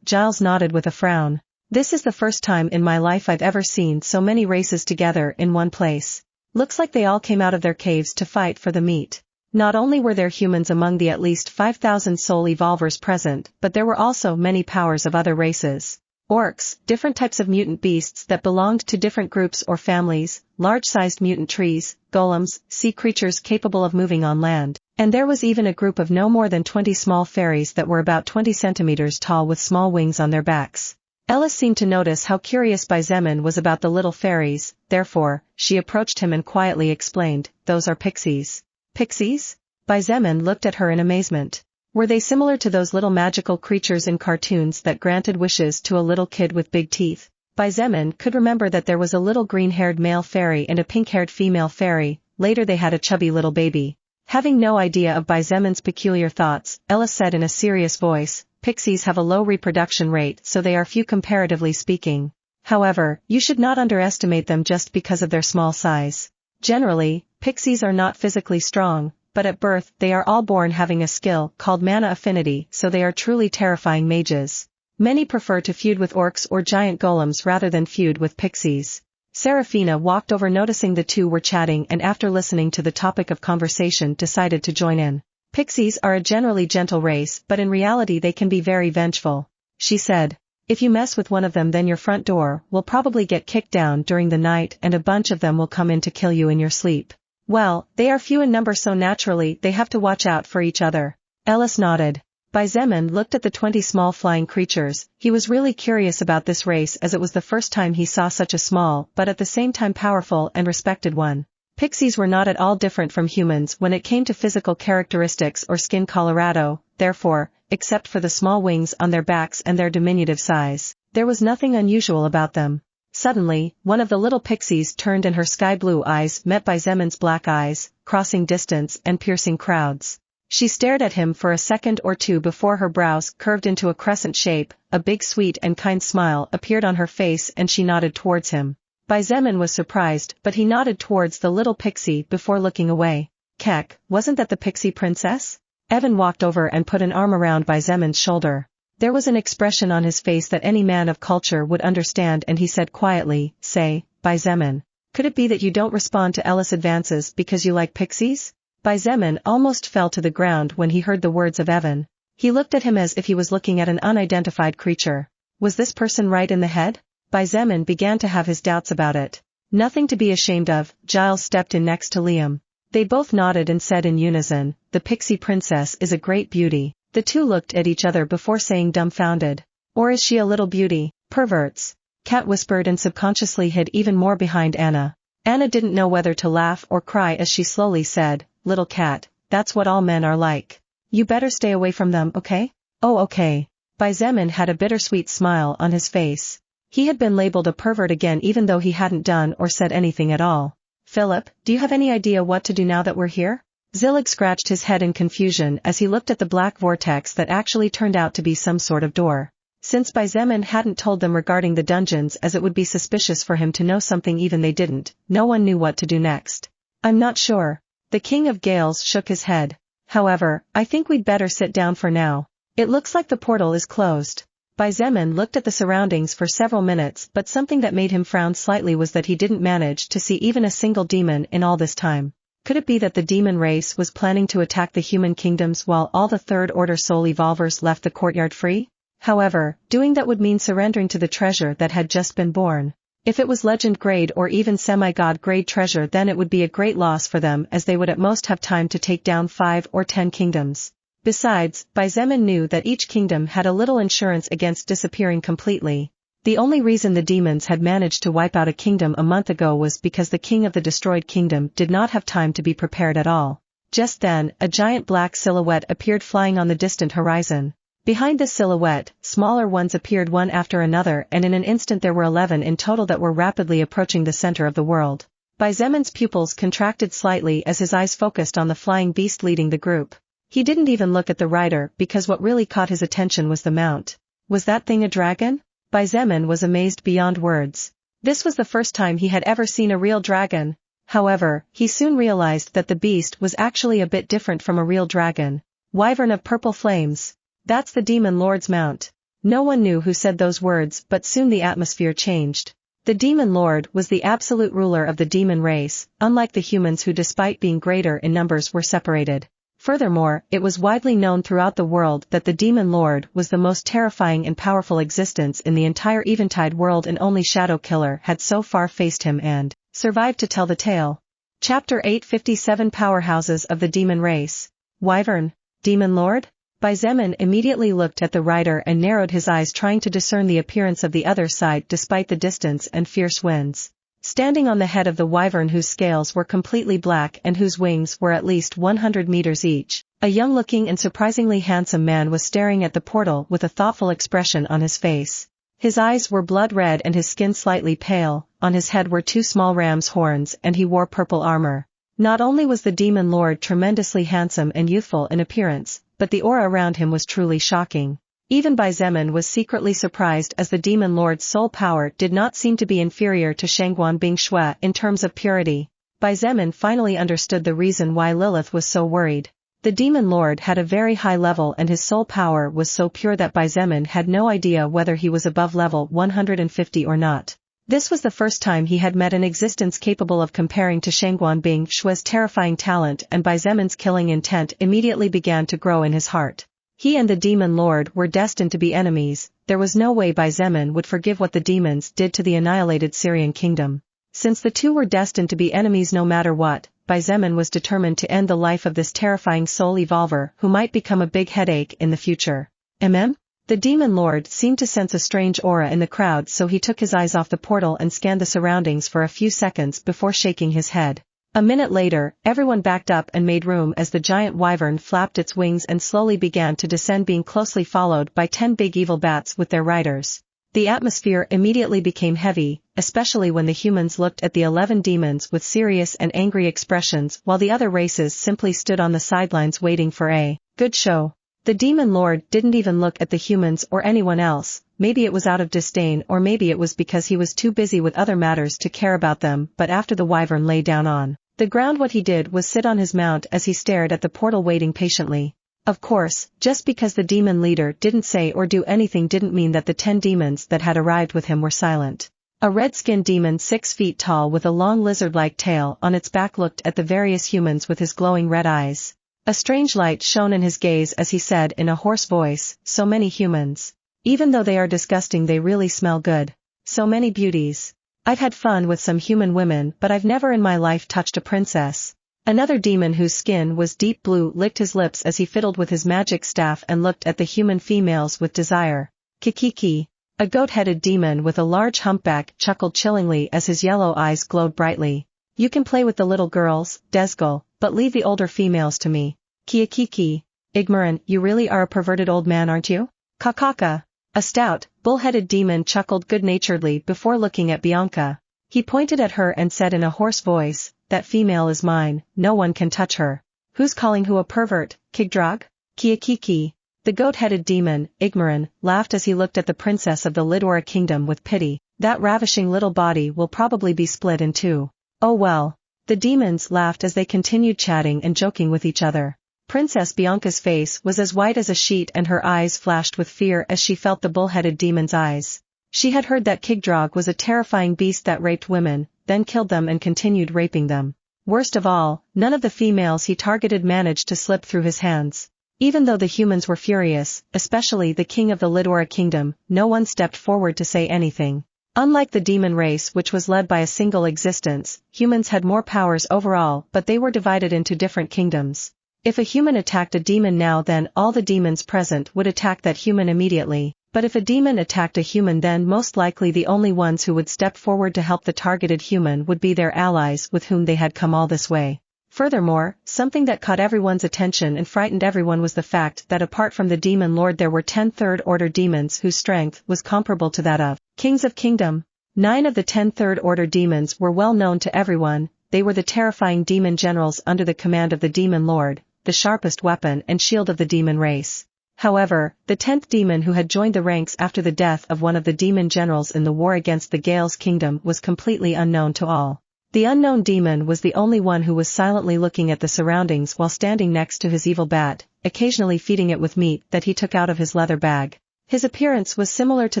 Giles nodded with a frown. This is the first time in my life I've ever seen so many races together in one place. Looks like they all came out of their caves to fight for the meat. Not only were there humans among the at least 5,000 soul evolvers present, but there were also many powers of other races. Orcs, different types of mutant beasts that belonged to different groups or families, large-sized mutant trees, golems, sea creatures capable of moving on land, and there was even a group of no more than 20 small fairies that were about 20 centimeters tall with small wings on their backs. Ellis seemed to notice how curious Xietain was about the little fairies, therefore, she approached him and quietly explained, "Those are pixies." Pixies? Xietain looked at her in amazement. Were they similar to those little magical creatures in cartoons that granted wishes to a little kid with big teeth? Xietain could remember that there was a little green-haired male fairy and a pink-haired female fairy, later they had a chubby little baby. Having no idea of Xietan's peculiar thoughts, Ellis said in a serious voice, "Pixies have a low reproduction rate so they are few comparatively speaking. However, you should not underestimate them just because of their small size. Generally, pixies are not physically strong, but at birth they are all born having a skill called mana affinity, so they are truly terrifying mages. Many prefer to feud with orcs or giant golems rather than feud with pixies." Seraphina walked over noticing the two were chatting and after listening to the topic of conversation decided to join in. "Pixies are a generally gentle race but in reality they can be very vengeful," she said. "If you mess with one of them then your front door will probably get kicked down during the night and a bunch of them will come in to kill you in your sleep. Well, they are few in number so naturally they have to watch out for each other." Ellis nodded. Xietain looked at the 20 small flying creatures. He was really curious about this race as it was the first time he saw such a small but at the same time powerful and respected one. Pixies were not at all different from humans when it came to physical characteristics or skin colorado, therefore, except for the small wings on their backs and their diminutive size, there was nothing unusual about them. Suddenly, one of the little pixies turned and her sky-blue eyes met Xietan's black eyes, crossing distance and piercing crowds. She stared at him for a second or two before her brows curved into a crescent shape, a big sweet and kind smile appeared on her face and she nodded towards him. Xietain was surprised but he nodded towards the little pixie before looking away. "Keck, wasn't that the pixie princess?" Evan walked over and put an arm around Xietan's shoulder. There was an expression on his face that any man of culture would understand and he said quietly, "Say, Xietain, could it be that you don't respond to Ellis' advances because you like pixies?" Xietain almost fell to the ground when he heard the words of Evan. He looked at him as if he was looking at an unidentified creature. Was this person right in the head? Xietain began to have his doubts about it. "Nothing to be ashamed of." Giles stepped in next to Liam. They both nodded and said in unison, "The pixie princess is a great beauty." The two looked at each other before saying dumbfounded. "Or is she a little beauty?" "Perverts," Cat whispered and subconsciously hid even more behind Anna. Anna didn't know whether to laugh or cry as she slowly said, "Little Cat, that's what all men are like. You better stay away from them, okay?" "Oh okay." Xietain had a bittersweet smile on his face. He had been labeled a pervert again even though he hadn't done or said anything at all. "Philip, do you have any idea what to do now that we're here?" Zillig scratched his head in confusion as he looked at the black vortex that actually turned out to be some sort of door. Since Xietain hadn't told them regarding the dungeons as it would be suspicious for him to know something even they didn't, no one knew what to do next. "I'm not sure." The King of Gales shook his head. "However, I think we'd better sit down for now. It looks like the portal is closed." Xietain looked at the surroundings for several minutes but something that made him frown slightly was that he didn't manage to see even a single demon in all this time. Could it be that the demon race was planning to attack the human kingdoms while all the third-order soul evolvers left the courtyard free? However, doing that would mean surrendering to the treasure that had just been born. If it was legend grade or even semi-god grade treasure then it would be a great loss for them as they would at most have time to take down 5 or 10 kingdoms. Besides, Xietain knew that each kingdom had a little insurance against disappearing completely. The only reason the demons had managed to wipe out a kingdom a month ago was because the king of the destroyed kingdom did not have time to be prepared at all. Just then, a giant black silhouette appeared flying on the distant horizon. Behind this silhouette, smaller ones appeared one after another and in an instant there were 11 in total that were rapidly approaching the center of the world. Xietan's pupils contracted slightly as his eyes focused on the flying beast leading the group. He didn't even look at the rider because what really caught his attention was the mount. Was that thing a dragon? Xietain was amazed beyond words. This was the first time he had ever seen a real dragon. However, he soon realized that the beast was actually a bit different from a real dragon. Wyvern of purple flames. That's the demon lord's mount. No one knew who said those words, but soon the atmosphere changed. The demon lord was the absolute ruler of the demon race, unlike the humans who despite being greater in numbers were separated. Furthermore, it was widely known throughout the world that the demon lord was the most terrifying and powerful existence in the entire Eventide world, and only Shadow Killer had so far faced him and survived to tell the tale. Chapter 857 Powerhouses of the Demon Race. Wyvern, Demon Lord? Xietain immediately looked at the rider and narrowed his eyes, trying to discern the appearance of the other side despite the distance and fierce winds. Standing on the head of the wyvern, whose scales were completely black and whose wings were at least 100 meters each, a young-looking and surprisingly handsome man was staring at the portal with a thoughtful expression on his face. His eyes were blood red and his skin slightly pale, on his head were two small ram's horns and he wore purple armor. Not only was the demon lord tremendously handsome and youthful in appearance, but the aura around him was truly shocking. Even Xietain was secretly surprised, as the demon lord's soul power did not seem to be inferior to Shangguan Bingshui in terms of purity. Xietain finally understood the reason why Lilith was so worried. The demon lord had a very high level and his soul power was so pure that Xietain had no idea whether he was above level 150 or not. This was the first time he had met an existence capable of comparing to Shangguan Bingshui's terrifying talent, and Xietan's killing intent immediately began to grow in his heart. He and the demon lord were destined to be enemies. There was no way Xietain would forgive what the demons did to the annihilated Syrian kingdom. Since the two were destined to be enemies no matter what, Xietain was determined to end the life of this terrifying soul evolver who might become a big headache in the future. The demon lord seemed to sense a strange aura in the crowd, so he took his eyes off the portal and scanned the surroundings for a few seconds before shaking his head. A minute later, everyone backed up and made room as the giant wyvern flapped its wings and slowly began to descend, being closely followed by 10 big evil bats with their riders. The atmosphere immediately became heavy, especially when the humans looked at the 11 demons with serious and angry expressions, while the other races simply stood on the sidelines waiting for a good show. The demon lord didn't even look at the humans or anyone else. Maybe it was out of disdain, or maybe it was because he was too busy with other matters to care about them. But after the wyvern lay down on the ground, what he did was sit on his mount as he stared at the portal, waiting patiently. Of course, just because the demon leader didn't say or do anything didn't mean that the 10 demons that had arrived with him were silent. A red-skinned demon 6 feet tall with a long lizard-like tail on its back looked at the various humans with his glowing red eyes. A strange light shone in his gaze as he said in a hoarse voice, "So many humans. Even though they are disgusting, they really smell good. So many beauties. I've had fun with some human women, but I've never in my life touched a princess." Another demon whose skin was deep blue licked his lips as he fiddled with his magic staff and looked at the human females with desire. Kikiki. A goat-headed demon with a large humpback chuckled chillingly as his yellow eyes glowed brightly. "You can play with the little girls, Desgul, but leave the older females to me." Kiakiki. "Igmaran, you really are a perverted old man, aren't you?" Kakaka. A stout, bull-headed demon chuckled good-naturedly before looking at Bianca. He pointed at her and said in a hoarse voice, "That female is mine, no one can touch her." "Who's calling who a pervert, Kigdrag?" Kiakiki. The goat-headed demon, Igmaran, laughed as he looked at the princess of the Lidora kingdom with pity. "That ravishing little body will probably be split in two." "Oh well." The demons laughed as they continued chatting and joking with each other. Princess Bianca's face was as white as a sheet and her eyes flashed with fear as she felt the bull-headed demon's eyes. She had heard that Kigdrag was a terrifying beast that raped women, then killed them and continued raping them. Worst of all, none of the females he targeted managed to slip through his hands. Even though the humans were furious, especially the king of the Lidora kingdom, no one stepped forward to say anything. Unlike the demon race, which was led by a single existence, humans had more powers overall, but they were divided into different kingdoms. If a human attacked a demon now, then all the demons present would attack that human immediately. But if a demon attacked a human, then most likely the only ones who would step forward to help the targeted human would be their allies with whom they had come all this way. Furthermore, something that caught everyone's attention and frightened everyone was the fact that apart from the demon lord there were 10 third-order demons whose strength was comparable to that of kings of kingdom. 9 of the 10 third-order demons were well known to everyone. They were the terrifying demon generals under the command of the demon lord, the sharpest weapon and shield of the demon race. However, the 10th demon who had joined the ranks after the death of one of the demon generals in the war against the Gales kingdom was completely unknown to all. The unknown demon was the only one who was silently looking at the surroundings while standing next to his evil bat, occasionally feeding it with meat that he took out of his leather bag. His appearance was similar to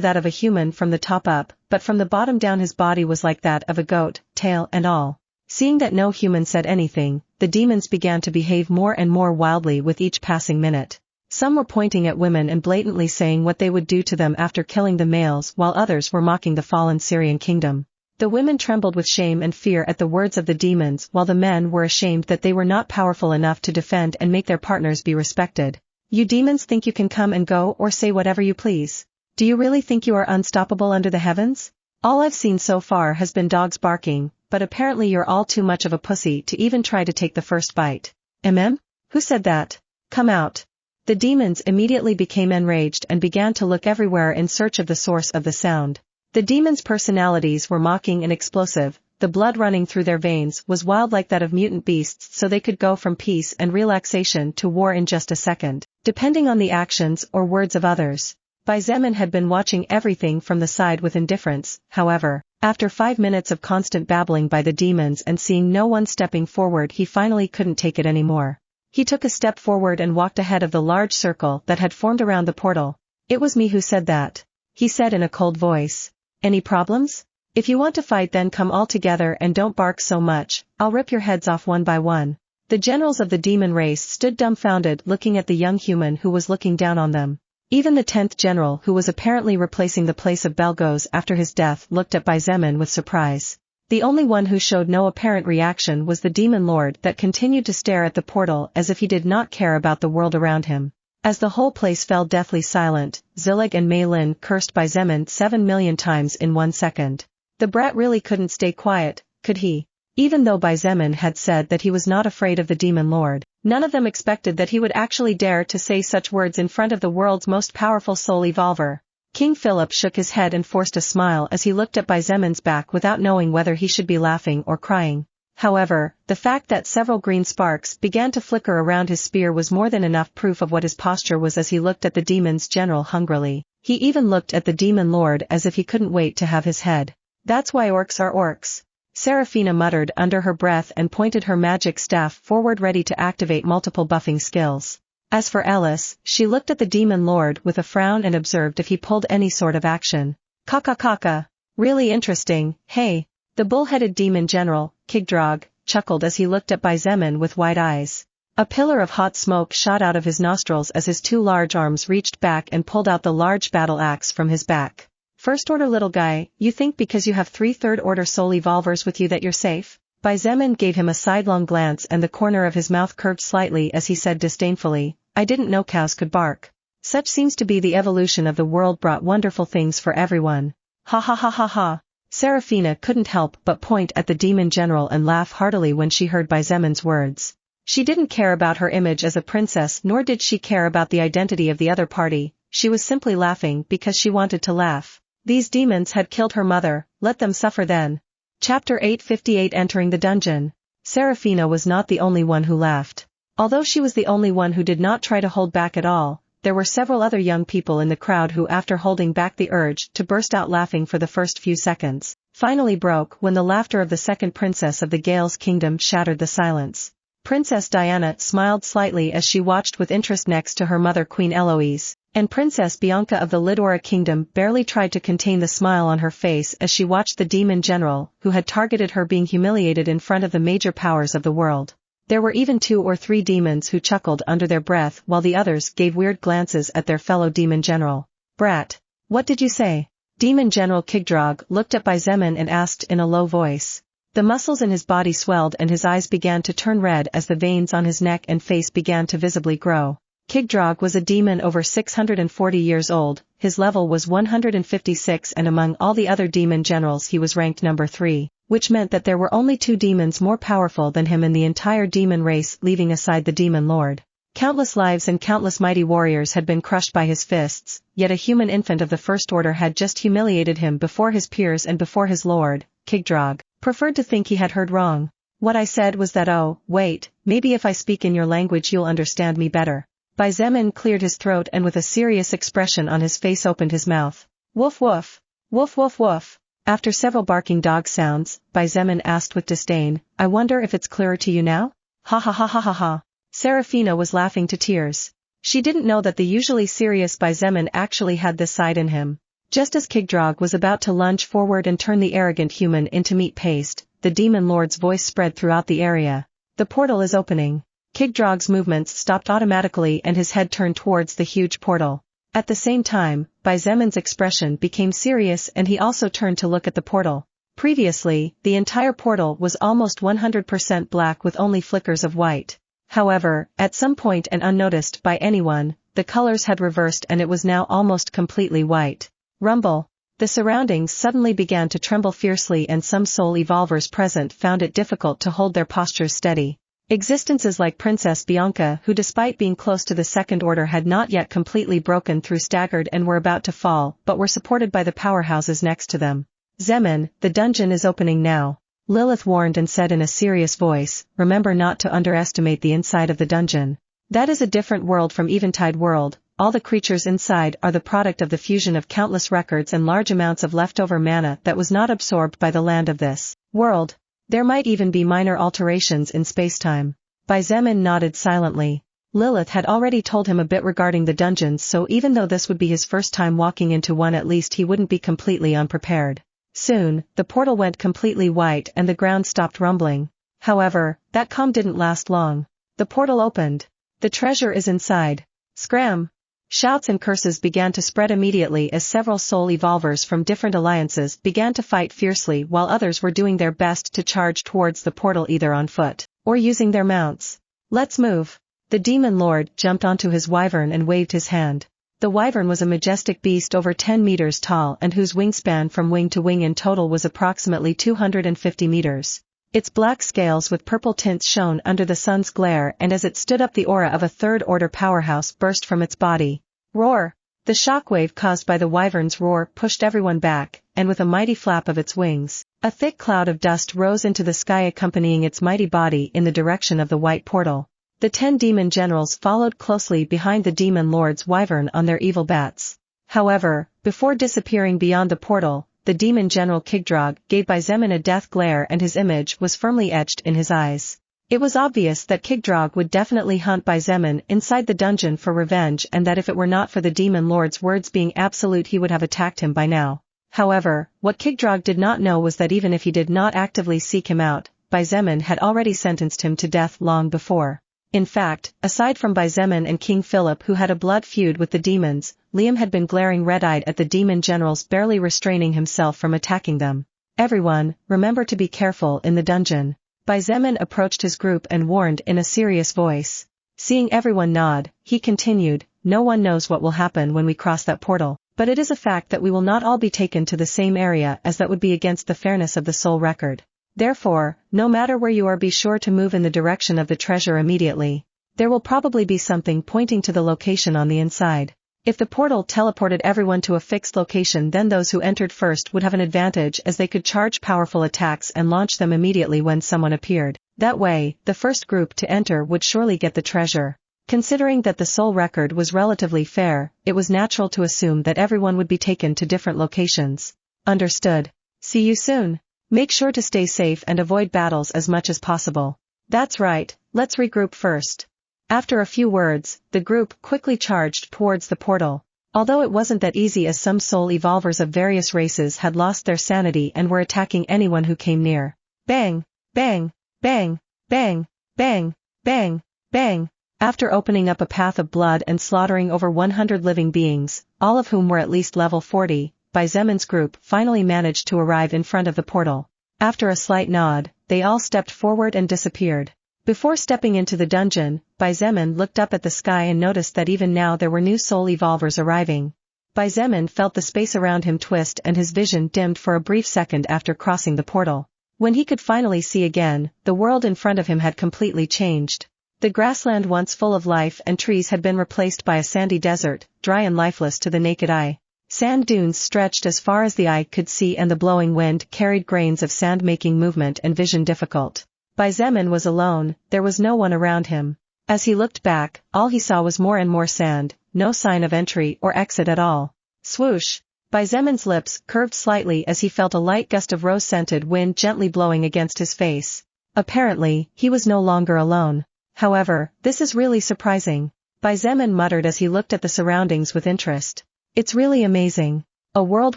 that of a human from the top up, but from the bottom down his body was like that of a goat, tail and all. Seeing that no human said anything, the demons began to behave more and more wildly with each passing minute. Some were pointing at women and blatantly saying what they would do to them after killing the males, while others were mocking the fallen Syrian kingdom. The women trembled with shame and fear at the words of the demons, while the men were ashamed that they were not powerful enough to defend and make their partners be respected. You demons think you can come and go or say whatever you please? Do you really think you are unstoppable under the heavens? All I've seen so far has been dogs barking, but apparently you're all too much of a pussy to even try to take the first bite. Who said that? Come out. The demons immediately became enraged and began to look everywhere in search of the source of the sound. The demons' personalities were mocking and explosive, the blood running through their veins was wild like that of mutant beasts, so they could go from peace and relaxation to war in just a second, depending on the actions or words of others. Xietain had been watching everything from the side with indifference, however. After 5 minutes of constant babbling by the demons and seeing no one stepping forward, he finally couldn't take it anymore. He took a step forward and walked ahead of the large circle that had formed around the portal. It was me who said that, he said in a cold voice. Any problems? If you want to fight, then come all together and don't bark so much, I'll rip your heads off one by one. The generals of the demon race stood dumbfounded looking at the young human who was looking down on them. Even the 10th general, who was apparently replacing the place of Belgos after his death, looked at Xietain with surprise. The only one who showed no apparent reaction was the demon lord that continued to stare at the portal as if he did not care about the world around him. As the whole place fell deathly silent, Zillig and Mei Lin cursed Xietain 7 million times in 1 second. The brat really couldn't stay quiet, could he? Even though Xietain had said that he was not afraid of the demon lord, none of them expected that he would actually dare to say such words in front of the world's most powerful soul evolver. King Philip shook his head and forced a smile as he looked at Xietan's back without knowing whether he should be laughing or crying. However, the fact that several green sparks began to flicker around his spear was more than enough proof of what his posture was as he looked at the demon's general hungrily. He even looked at the demon lord as if he couldn't wait to have his head. That's why orcs are orcs. Seraphina muttered under her breath and pointed her magic staff forward ready to activate multiple buffing skills. As for Alice, she looked at the demon lord with a frown and observed if he pulled any sort of action. Kaka. Really interesting, hey? The bull-headed demon general, Kigdrag, chuckled as he looked at Xietain with wide eyes. A pillar of hot smoke shot out of his nostrils as his 2 large arms reached back and pulled out the large battle axe from his back. First order little guy, you think because you have 3 third-order soul evolvers with you that you're safe? Xietain gave him a sidelong glance and the corner of his mouth curved slightly as he said disdainfully, I didn't know cows could bark. Such seems to be the evolution of the world, brought wonderful things for everyone. Ha ha ha ha ha. Seraphina couldn't help but point at the demon general and laugh heartily when she heard Xietan's words. She didn't care about her image as a princess, nor did she care about the identity of the other party. She was simply laughing because she wanted to laugh. These demons had killed her mother, let them suffer then. Chapter 858 Entering the Dungeon. Seraphina was not the only one who laughed. Although she was the only one who did not try to hold back at all, there were several other young people in the crowd who, after holding back the urge to burst out laughing for the first few seconds, finally broke when the laughter of the second princess of the Gales kingdom shattered the silence. Princess Diana smiled slightly as she watched with interest next to her mother Queen Eloise, and Princess Bianca of the Lidora kingdom barely tried to contain the smile on her face as she watched the demon general, who had targeted her, being humiliated in front of the major powers of the world. There were even 2 or 3 demons who chuckled under their breath while the others gave weird glances at their fellow demon general. Brat, what did you say? Demon General Kigdrag looked at Xietain and asked in a low voice. The muscles in his body swelled and his eyes began to turn red as the veins on his neck and face began to visibly grow. Kigdrag was a demon over 640 years old, his level was 156 and among all the other demon generals he was ranked number 3, which meant that there were only 2 demons more powerful than him in the entire demon race, leaving aside the demon lord. Countless lives and countless mighty warriors had been crushed by his fists, yet a human infant of the first order had just humiliated him before his peers and before his lord. Kigdrag preferred to think he had heard wrong. What I said was that, oh, wait, maybe if I speak in your language you'll understand me better. Xietain cleared his throat and with a serious expression on his face opened his mouth. Woof woof. Woof woof woof. After several barking dog sounds, Xietain asked with disdain, I wonder if it's clearer to you now? Ha ha ha ha ha ha. Seraphina was laughing to tears. She didn't know that the usually serious Xietain actually had this side in him. Just as Kigdrag was about to lunge forward and turn the arrogant human into meat paste, the demon lord's voice spread throughout the area. The portal is opening. Kigdrag's movements stopped automatically and his head turned towards the huge portal. At the same time, Xietan's expression became serious and he also turned to look at the portal. Previously, the entire portal was almost 100% black with only flickers of white. However, at some point and unnoticed by anyone, the colors had reversed and it was now almost completely white. Rumble. The surroundings suddenly began to tremble fiercely and some soul evolvers present found it difficult to hold their postures steady. Existences like Princess Bianca, who despite being close to the Second Order had not yet completely broken through, staggered and were about to fall, but were supported by the powerhouses next to them. Xietain, the dungeon is opening now. Lilith warned and said in a serious voice, remember not to underestimate the inside of the dungeon. That is a different world from Eventide world. All the creatures inside are the product of the fusion of countless records and large amounts of leftover mana that was not absorbed by the land of this world. There might even be minor alterations in spacetime. Xietain nodded silently. Lilith had already told him a bit regarding the dungeons, so even though this would be his first time walking into one, at least he wouldn't be completely unprepared. Soon, the portal went completely white and the ground stopped rumbling. However, that calm didn't last long. The portal opened. The treasure is inside. Scram! Shouts and curses began to spread immediately as several soul evolvers from different alliances began to fight fiercely while others were doing their best to charge towards the portal either on foot or using their mounts. Let's move. The demon lord jumped onto his wyvern and waved his hand. The wyvern was a majestic beast over 10 meters tall and whose wingspan from wing to wing in total was approximately 250 meters. Its black scales with purple tints shone under the sun's glare, and as it stood up the aura of a third-order powerhouse burst from its body. Roar! The shockwave caused by the wyvern's roar pushed everyone back, and with a mighty flap of its wings, a thick cloud of dust rose into the sky accompanying its mighty body in the direction of the white portal. The 10 demon generals followed closely behind the demon lord's wyvern on their evil bats. However, before disappearing beyond the portal, the demon general Kigdrag gave Xietain a death glare and his image was firmly etched in his eyes. It was obvious that Kigdrag would definitely hunt Xietain inside the dungeon for revenge, and that if it were not for the demon lord's words being absolute he would have attacked him by now. However, what Kigdrag did not know was that even if he did not actively seek him out, Xietain had already sentenced him to death long before. In fact, aside from Xietain and King Philip, who had a blood feud with the demons, Liam had been glaring red-eyed at the demon generals, barely restraining himself from attacking them. Everyone, remember to be careful in the dungeon. Xietain approached his group and warned in a serious voice. Seeing everyone nod, he continued, no one knows what will happen when we cross that portal, but it is a fact that we will not all be taken to the same area, as that would be against the fairness of the soul record. Therefore, no matter where you are, be sure to move in the direction of the treasure immediately. There will probably be something pointing to the location on the inside. If the portal teleported everyone to a fixed location, then those who entered first would have an advantage, as they could charge powerful attacks and launch them immediately when someone appeared. That way, the first group to enter would surely get the treasure. Considering that the soul record was relatively fair, it was natural to assume that everyone would be taken to different locations. Understood. See you soon. Make sure to stay safe and avoid battles as much as possible. That's right, let's regroup first. After a few words, the group quickly charged towards the portal. Although it wasn't that easy, as some soul evolvers of various races had lost their sanity and were attacking anyone who came near. Bang! Bang! Bang! Bang! Bang! Bang! Bang! After opening up a path of blood and slaughtering over 100 living beings, all of whom were at least level 40, Xietan's group finally managed to arrive in front of the portal. After a slight nod, they all stepped forward and disappeared. Before stepping into the dungeon, Xietain looked up at the sky and noticed that even now there were new soul evolvers arriving. Xietain felt the space around him twist and his vision dimmed for a brief second after crossing the portal. When he could finally see again, the world in front of him had completely changed. The grassland once full of life and trees had been replaced by a sandy desert, dry and lifeless to the naked eye. Sand dunes stretched as far as the eye could see, and the blowing wind carried grains of sand, making movement and vision difficult. Xietain was alone, there was no one around him. As he looked back, all he saw was more and more sand, no sign of entry or exit at all. Swoosh! Zemon's lips curved slightly as he felt a light gust of rose-scented wind gently blowing against his face. Apparently, he was no longer alone. However, this is really surprising. Zemon muttered as he looked at the surroundings with interest. It's really amazing. A world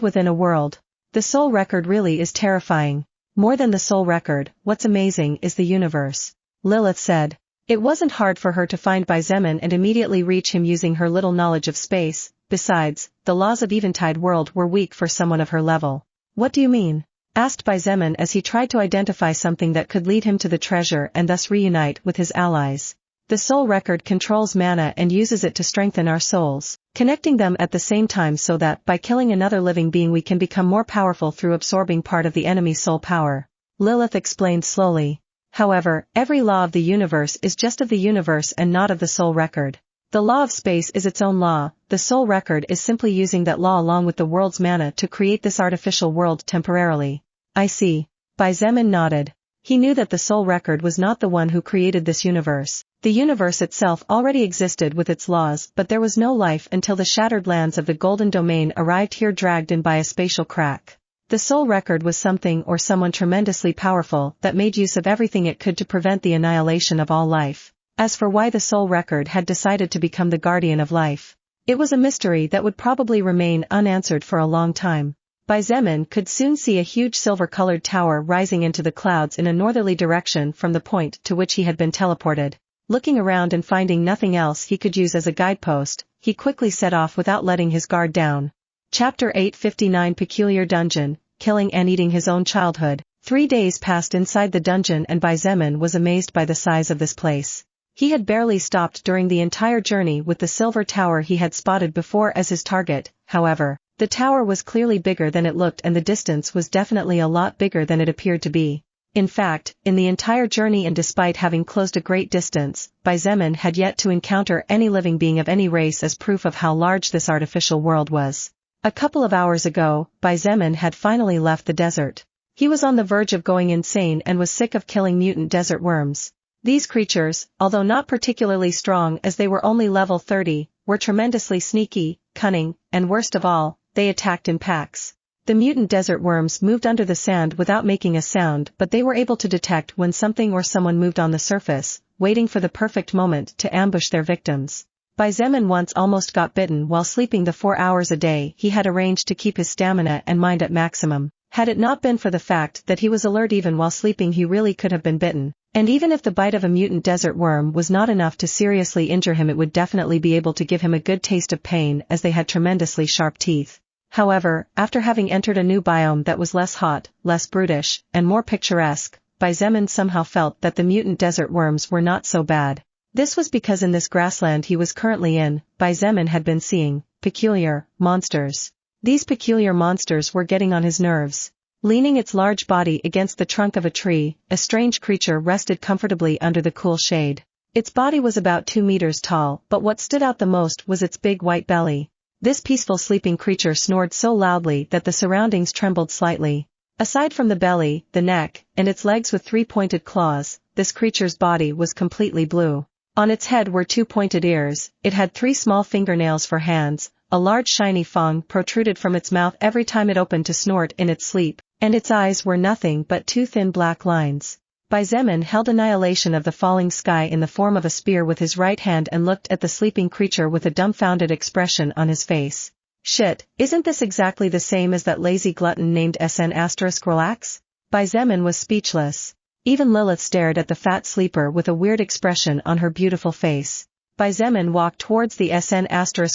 within a world. The soul record really is terrifying. More than the soul record, what's amazing is the universe. Lilith said. It wasn't hard for her to find Zemon and immediately reach him using her little knowledge of space. Besides, the laws of Eventide world were weak for someone of her level. What do you mean? Asked Zemon as he tried to identify something that could lead him to the treasure and thus reunite with his allies. The soul record controls mana and uses it to strengthen our souls, connecting them at the same time so that by killing another living being we can become more powerful through absorbing part of the enemy's soul power. Lilith explained slowly. However, every law of the universe is just of the universe and not of the soul record. The law of space is its own law, the soul record is simply using that law along with the world's mana to create this artificial world temporarily. I see. Zemon nodded. He knew that the soul record was not the one who created this universe. The universe itself already existed with its laws, but there was no life until the shattered lands of the Golden Domain arrived here dragged in by a spatial crack. The soul record was something or someone tremendously powerful that made use of everything it could to prevent the annihilation of all life. As for why the soul record had decided to become the guardian of life, it was a mystery that would probably remain unanswered for a long time. Zemon could soon see a huge silver-colored tower rising into the clouds in a northerly direction from the point to which he had been teleported. Looking around and finding nothing else he could use as a guidepost, he quickly set off without letting his guard down. Chapter 859 Peculiar Dungeon, Killing and Eating His Own Childhood. 3 days passed inside the dungeon and Zemon was amazed by the size of this place. He had barely stopped during the entire journey with the silver tower he had spotted before as his target. However, the tower was clearly bigger than it looked and the distance was definitely a lot bigger than it appeared to be. In fact, in the entire journey and despite having closed a great distance, Zemon had yet to encounter any living being of any race as proof of how large this artificial world was. A couple of hours ago, Zemon had finally left the desert. He was on the verge of going insane and was sick of killing mutant desert worms. These creatures, although not particularly strong as they were only level 30, were tremendously sneaky, cunning, and worst of all, they attacked in packs. The mutant desert worms moved under the sand without making a sound, but they were able to detect when something or someone moved on the surface, waiting for the perfect moment to ambush their victims. Zemon once almost got bitten while sleeping the 4 hours a day he had arranged to keep his stamina and mind at maximum. Had it not been for the fact that he was alert even while sleeping he really could have been bitten. And even if the bite of a mutant desert worm was not enough to seriously injure him it would definitely be able to give him a good taste of pain as they had tremendously sharp teeth. However, after having entered a new biome that was less hot, less brutish, and more picturesque, Zemon somehow felt that the mutant desert worms were not so bad. This was because in this grassland he was currently in, Zemon had been seeing peculiar monsters. These peculiar monsters were getting on his nerves. Leaning its large body against the trunk of a tree, a strange creature rested comfortably under the cool shade. Its body was about 2 meters tall, but what stood out the most was its big white belly. This peaceful sleeping creature snored so loudly that the surroundings trembled slightly. Aside from the belly, the neck, and its legs with 3 pointed claws, this creature's body was completely blue. On its head were 2 pointed ears, it had 3 small fingernails for hands, a large shiny fang protruded from its mouth every time it opened to snort in its sleep, and its eyes were nothing but 2 thin black lines. Zemon held annihilation of the falling sky in the form of a spear with his right hand and looked at the sleeping creature with a dumbfounded expression on his face. Shit, isn't this exactly the same as that lazy glutton named Relax? Zemon was speechless. Even Lilith stared at the fat sleeper with a weird expression on her beautiful face. Zemon walked towards the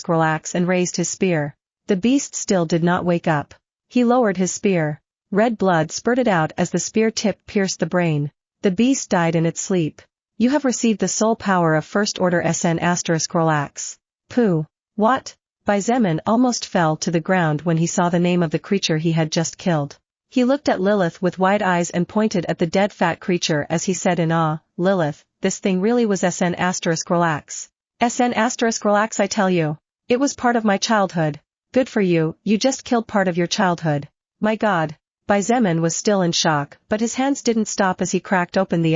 Relax and raised his spear. The beast still did not wake up. He lowered his spear. Red blood spurted out as the spear tip pierced the brain. The beast died in its sleep. You have received the soul power of First Order Relax. Pooh. What? Zemon almost fell to the ground when he saw the name of the creature he had just killed. He looked at Lilith with wide eyes and pointed at the dead fat creature as he said in awe, Lilith, this thing really was Relax. Relax I tell you. It was part of my childhood. Good for you, you just killed part of your childhood. My God. Zemon was still in shock, but his hands didn't stop as he cracked open the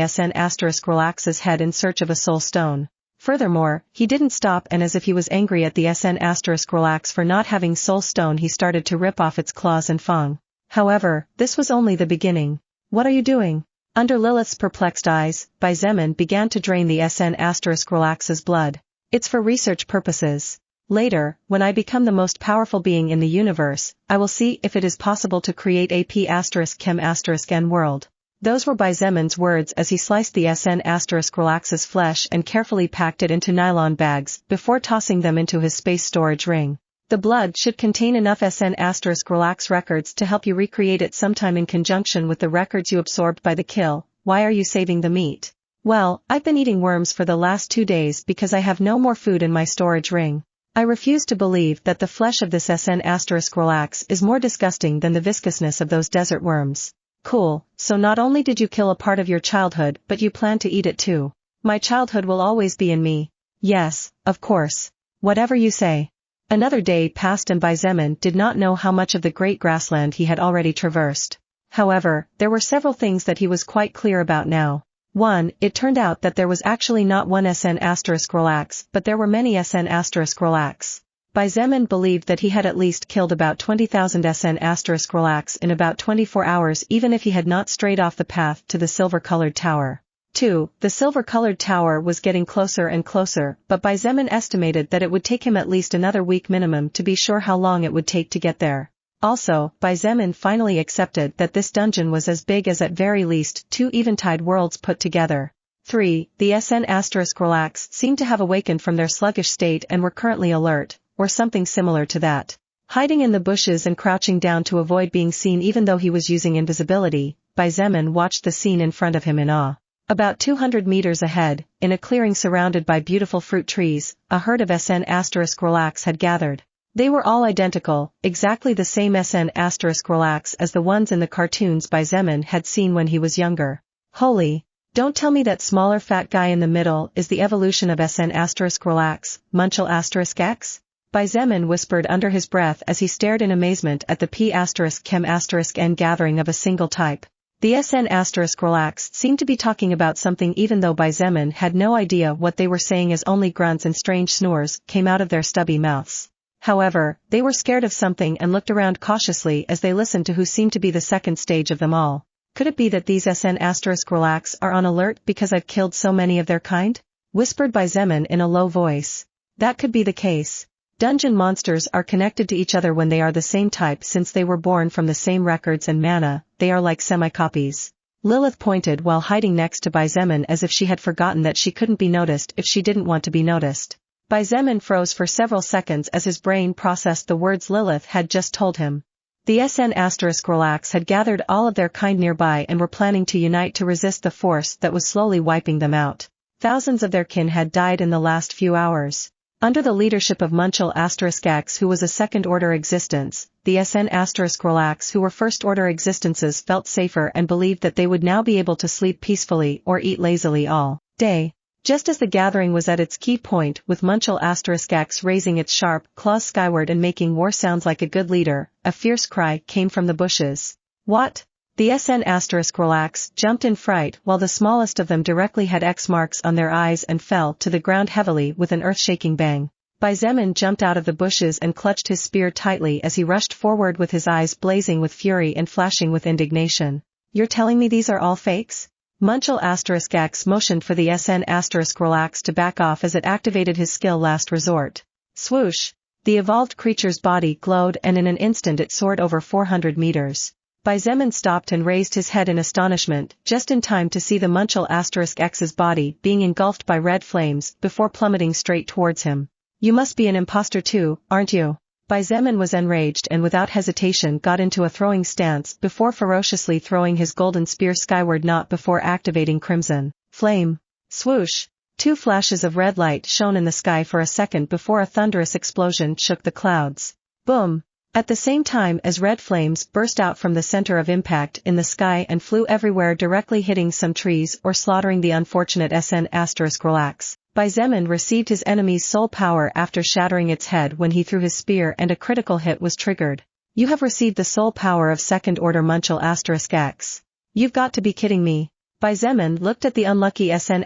Relax's head in search of a soul stone. Furthermore, he didn't stop, and as if he was angry at the SN**Relax for not having soul stone, he started to rip off its claws and fang. However, this was only the beginning. What are you doing? Under Lilith's perplexed eyes, Xietain began to drain the SN**Relax's blood. It's for research purposes. Later, when I become the most powerful being in the universe, I will see if it is possible to create a P**Chem**N world. Those were Xietan's words as he sliced the SN**Relax's flesh and carefully packed it into nylon bags before tossing them into his space storage ring. The blood should contain enough SN**Relax records to help you recreate it sometime in conjunction with the records you absorbed by the kill. Why are you saving the meat? Well, I've been eating worms for the last 2 days because I have no more food in my storage ring. I refuse to believe that the flesh of this SN**Relax is more disgusting than the viscousness of those desert worms. Cool, so not only did you kill a part of your childhood but you plan to eat it too. My childhood will always be in me. Yes, of course. Whatever you say. Another day passed and Xietain did not know how much of the great grassland he had already traversed. However, there were several things that he was quite clear about now. 1. It turned out that there was actually not one SN**Relax, but there were many SN**Relax. Xietain believed that he had at least killed about 20,000 SN**Relax in about 24 hours, even if he had not strayed off the path to the silver-colored tower. 2. The silver-colored tower was getting closer and closer, but Xietain estimated that it would take him at least another week minimum to be sure how long it would take to get there. Also, Xietain finally accepted that this dungeon was as big as at very least 2 Eventide worlds put together. 3. The SN**Relax seemed to have awakened from their sluggish state and were currently alert, or something similar to that. Hiding in the bushes and crouching down to avoid being seen even though he was using invisibility, Xietain watched the scene in front of him in awe. About 200 meters ahead, in a clearing surrounded by beautiful fruit trees, a herd of SN**Relax had gathered. They were all identical, exactly the same SN**Relax as the ones in the cartoons Xietain had seen when he was younger. Holy! Don't tell me that smaller fat guy in the middle is the evolution of SN**Relax, Munchel**X? Xietain whispered under his breath as he stared in amazement at the P**Chem**N gathering of a single type. The SN**Relax seemed to be talking about something even though Xietain had no idea what they were saying, as only grunts and strange snores came out of their stubby mouths. However, they were scared of something and looked around cautiously as they listened to who seemed to be the second stage of them all. Could it be that these SN**Relax are on alert because I've killed so many of their kind? Whispered Xietain in a low voice. That could be the case. Dungeon monsters are connected to each other when they are the same type, since they were born from the same records and mana. They are like semi-copies. Lilith pointed while hiding next to Xietain as if she had forgotten that she couldn't be noticed if she didn't want to be noticed. Xietain froze for several seconds as his brain processed the words Lilith had just told him. The SN**Relax had gathered all of their kind nearby and were planning to unite to resist the force that was slowly wiping them out. Thousands of their kin had died in the last few hours. Under the leadership of Munchel**X, who was a second-order existence, the SN**Relax who were first-order existences felt safer and believed that they would now be able to sleep peacefully or eat lazily all day. Just as the gathering was at its key point, with Munchel**X raising its sharp claws skyward and making war sounds like a good leader, a fierce cry came from the bushes. What? The SN**Relax jumped in fright while the smallest of them directly had X marks on their eyes and fell to the ground heavily with an earth-shaking bang. Xietain jumped out of the bushes and clutched his spear tightly as he rushed forward with his eyes blazing with fury and flashing with indignation. You're telling me these are all fakes? Munchel**X motioned for the SN**Relax to back off as it activated his skill last resort. Swoosh! The evolved creature's body glowed and in an instant it soared over 400 meters. Xietain stopped and raised his head in astonishment, just in time to see the Munchel**X's body being engulfed by red flames before plummeting straight towards him. You must be an imposter too, aren't you? Xietain was enraged and without hesitation got into a throwing stance before ferociously throwing his golden spear skyward, not before activating Crimson Flame. Swoosh! 2 flashes of red light shone in the sky for a second before a thunderous explosion shook the clouds. Boom! At the same time as red flames burst out from the center of impact in the sky and flew everywhere, directly hitting some trees or slaughtering the unfortunate SN**Relax. Xietain received his enemy's soul power after shattering its head when he threw his spear and a critical hit was triggered. You have received the soul power of second-order Munchel**X. You've got to be kidding me. Zemin looked at the unlucky SN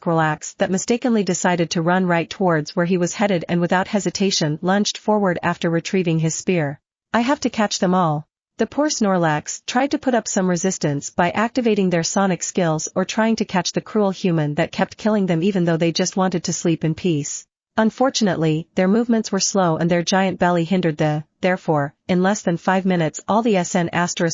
*relax that mistakenly decided to run right towards where he was headed and without hesitation lunged forward after retrieving his spear. I have to catch them all. The poor Snorlax tried to put up some resistance by activating their sonic skills or trying to catch the cruel human that kept killing them even though they just wanted to sleep in peace. Unfortunately, their movements were slow and their giant belly hindered therefore, in less than 5 minutes all the SN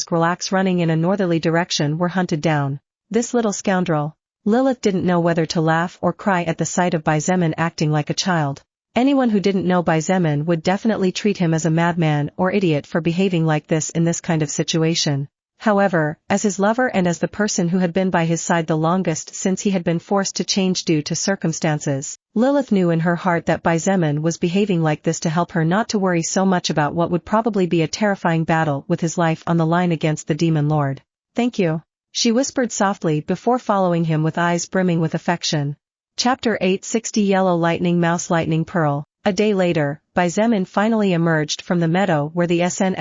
*relax running in a northerly direction were hunted down. This little scoundrel. Lilith didn't know whether to laugh or cry at the sight of Zemin acting like a child. Anyone who didn't know Zemin would definitely treat him as a madman or idiot for behaving like this in this kind of situation. However, as his lover and as the person who had been by his side the longest since he had been forced to change due to circumstances, Lilith knew in her heart that Zemin was behaving like this to help her not to worry so much about what would probably be a terrifying battle with his life on the line against the demon lord. Thank you, she whispered softly before following him with eyes brimming with affection. Chapter 860 Yellow Lightning Mouse Lightning Pearl. A day later, Zemin finally emerged from the meadow where the SN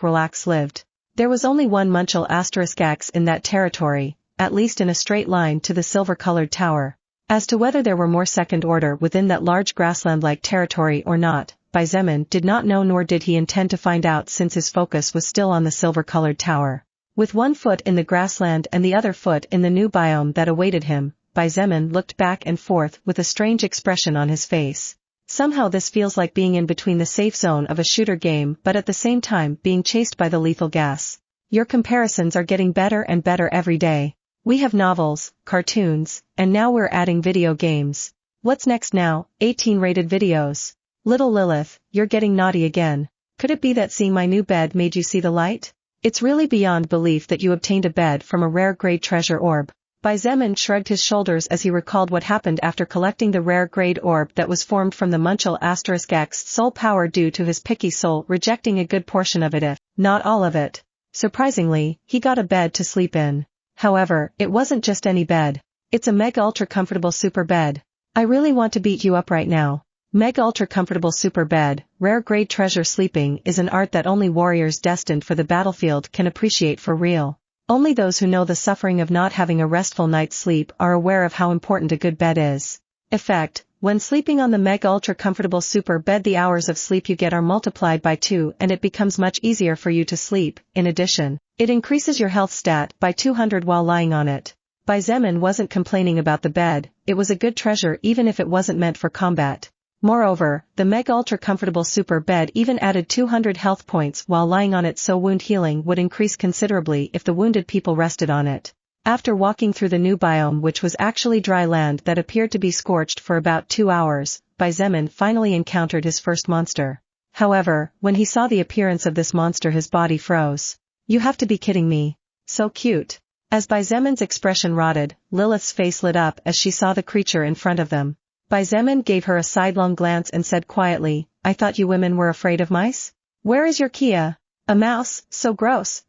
*relax lived. There was only one Munchel *X in that territory, at least in a straight line to the silver-colored tower. As to whether there were more second order within that large grassland-like territory or not, Zemin did not know nor did he intend to find out since his focus was still on the silver-colored tower. With one foot in the grassland and the other foot in the new biome that awaited him, Zemin looked back and forth with a strange expression on his face. Somehow this feels like being in between the safe zone of a shooter game but at the same time being chased by the lethal gas. Your comparisons are getting better and better every day. We have novels, cartoons, and now we're adding video games. What's next now? 18-rated videos. Little Lilith, you're getting naughty again. Could it be that seeing my new bed made you see the light? It's really beyond belief that you obtained a bed from a rare grade treasure orb. Zemin shrugged his shoulders as he recalled what happened after collecting the rare grade orb that was formed from the Munchel *X soul power due to his picky soul rejecting a good portion of it if not all of it. Surprisingly, he got a bed to sleep in. However, it wasn't just any bed. It's a mega ultra comfortable super bed. I really want to beat you up right now. Mega ultra comfortable super bed, rare grade treasure. Sleeping is an art that only warriors destined for the battlefield can appreciate for real. Only those who know the suffering of not having a restful night's sleep are aware of how important a good bed is. Effect: when sleeping on the mega ultra comfortable super bed, the hours of sleep you get are multiplied by 2 and it becomes much easier for you to sleep. In addition, it increases your health stat by 200 while lying on it. Zemin wasn't complaining about the bed, it was a good treasure even if it wasn't meant for combat. Moreover, the mega ultra comfortable super bed even added 200 health points while lying on it, so wound healing would increase considerably if the wounded people rested on it. After walking through the new biome, which was actually dry land that appeared to be scorched, for about 2 hours, Zemin finally encountered his first monster. However, when he saw the appearance of this monster his body froze. You have to be kidding me. So cute. As Zemin's expression rotted, Lilith's face lit up as she saw the creature in front of them. Zemin gave her a sidelong glance and said quietly, I thought you women were afraid of mice? Where is your Kia? A mouse? So gross.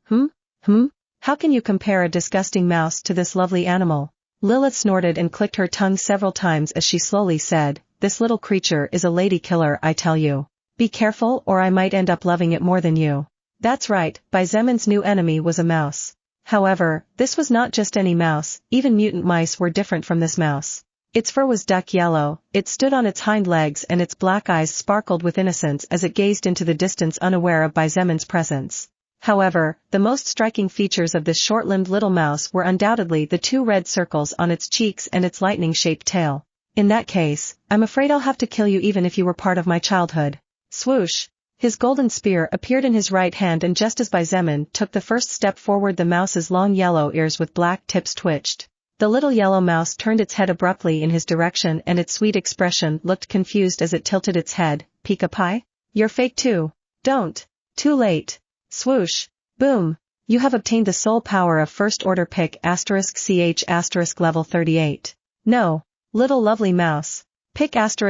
How can you compare a disgusting mouse to this lovely animal? Lilith snorted and clicked her tongue several times as she slowly said, this little creature is a lady killer, I tell you. Be careful or I might end up loving it more than you. That's right, Zemin's new enemy was a mouse. However, this was not just any mouse, even mutant mice were different from this mouse. Its fur was duck yellow, it stood on its hind legs and its black eyes sparkled with innocence as it gazed into the distance unaware of Zemin's presence. However, the most striking features of this short-limbed little mouse were undoubtedly the 2 red circles on its cheeks and its lightning-shaped tail. In that case, I'm afraid I'll have to kill you even if you were part of my childhood. Swoosh! His golden spear appeared in his right hand and just as Zemin took the first step forward, the mouse's long yellow ears with black tips twitched. The little yellow mouse turned its head abruptly in his direction and its sweet expression looked confused as it tilted its head. Pika Pie? You're fake too. Don't. Too late. Swoosh. Boom. You have obtained the soul power of first order pick *ch* level 38. No. Little lovely mouse. Pick *ch*